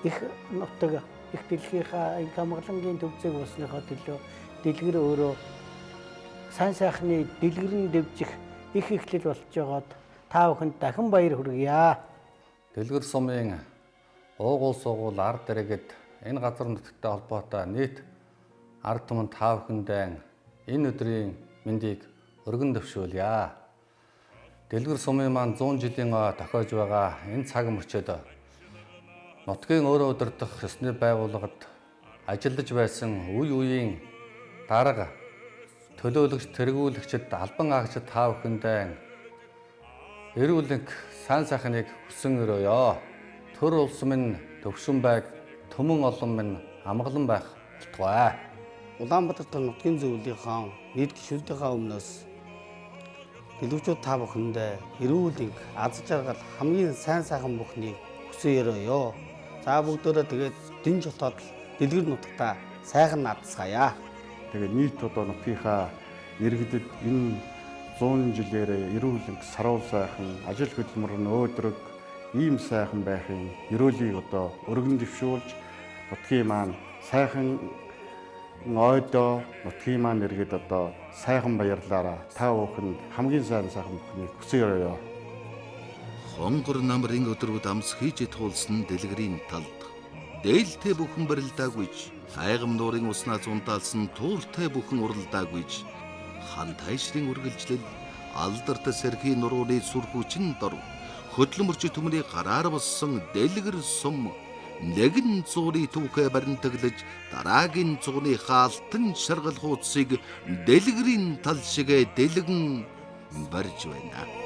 Их нутаг их дэлхийнхаа хамгаалангийн төвцөг болсныхоо төлөө дэлгэр өөрөө сайн сайхны дэлгэрэн дэвжих их эхлэл болж байгаад та бүхэнд дахин баяр хүргье.
Дэлгэр сумын уугуул суугуул ард иргэд энэ газар нутагтай холбоотой нийт ард түмэн та бүхэндээ энэ өдрийн мэндийг өргөн дэвшүүлье. Дэлгэр сумын маань 100 жилийн тохиож байгаа энэ цаг мөчөд нутгийн өөрөө удирдах ёсны байгууллагад ажиллаж байсан үе үеийн дарга төлөөлөгч тэргүүлэгчд албан агчид та бүхэндээ эрүүл мэнд сайн сайхныг хүсэн өрөөё. Төр улс минь төвшин байг, төмөн олон минь амгалан байх болтугай.
Улаанбаатар нутгийн зөвлөлийн нийт гишүүдийнхээ өмнөөс дэлгэрчүүд та бүхэндээ эрүүл мэнд, аз жаргал, хамгийн сайн сайхан бүхнийг хүсэн өрөөё. За бүгдөө тэгээд дэн жотоод дэлгэр нутагтаа сайхан наадсгая.
Тэгээд нийт нутгийнхаа иргэдэд энэ 100 жилээр эрүүл мэнд, саруул сайхан, ажил хөдөлмөр нь өөдрөг ийм сайхан байхын ерөөлийг өргөн дэвшүүлж нутгийн маань сайхан ойдоо нутгийн маань иргэд сайхан баярлаараа та бүхэнд хамгийн сайн сайхан бүхнийг хүсэн өрөөё.
Хонгор намрын өдрүүд амс хийж туулсан дэлгэрийн талд дээлтэй бүхэн барилдаагүйж хайгам нуурын уснаа зундаалсан тууртай бүхэн уралдаагүйж хан тайшрын үргэлжлэл алдарт сэрхийн нурууны сүр хүчин дор хөдлөмөрч төмний гараар боссон дэлгэр сум нэгэн зууны түүхэ баримтаглаж дараагийн зууны хаалтан шаргал хуудсыг дэлгэрийн тал шиг дэлгэн барьж байна.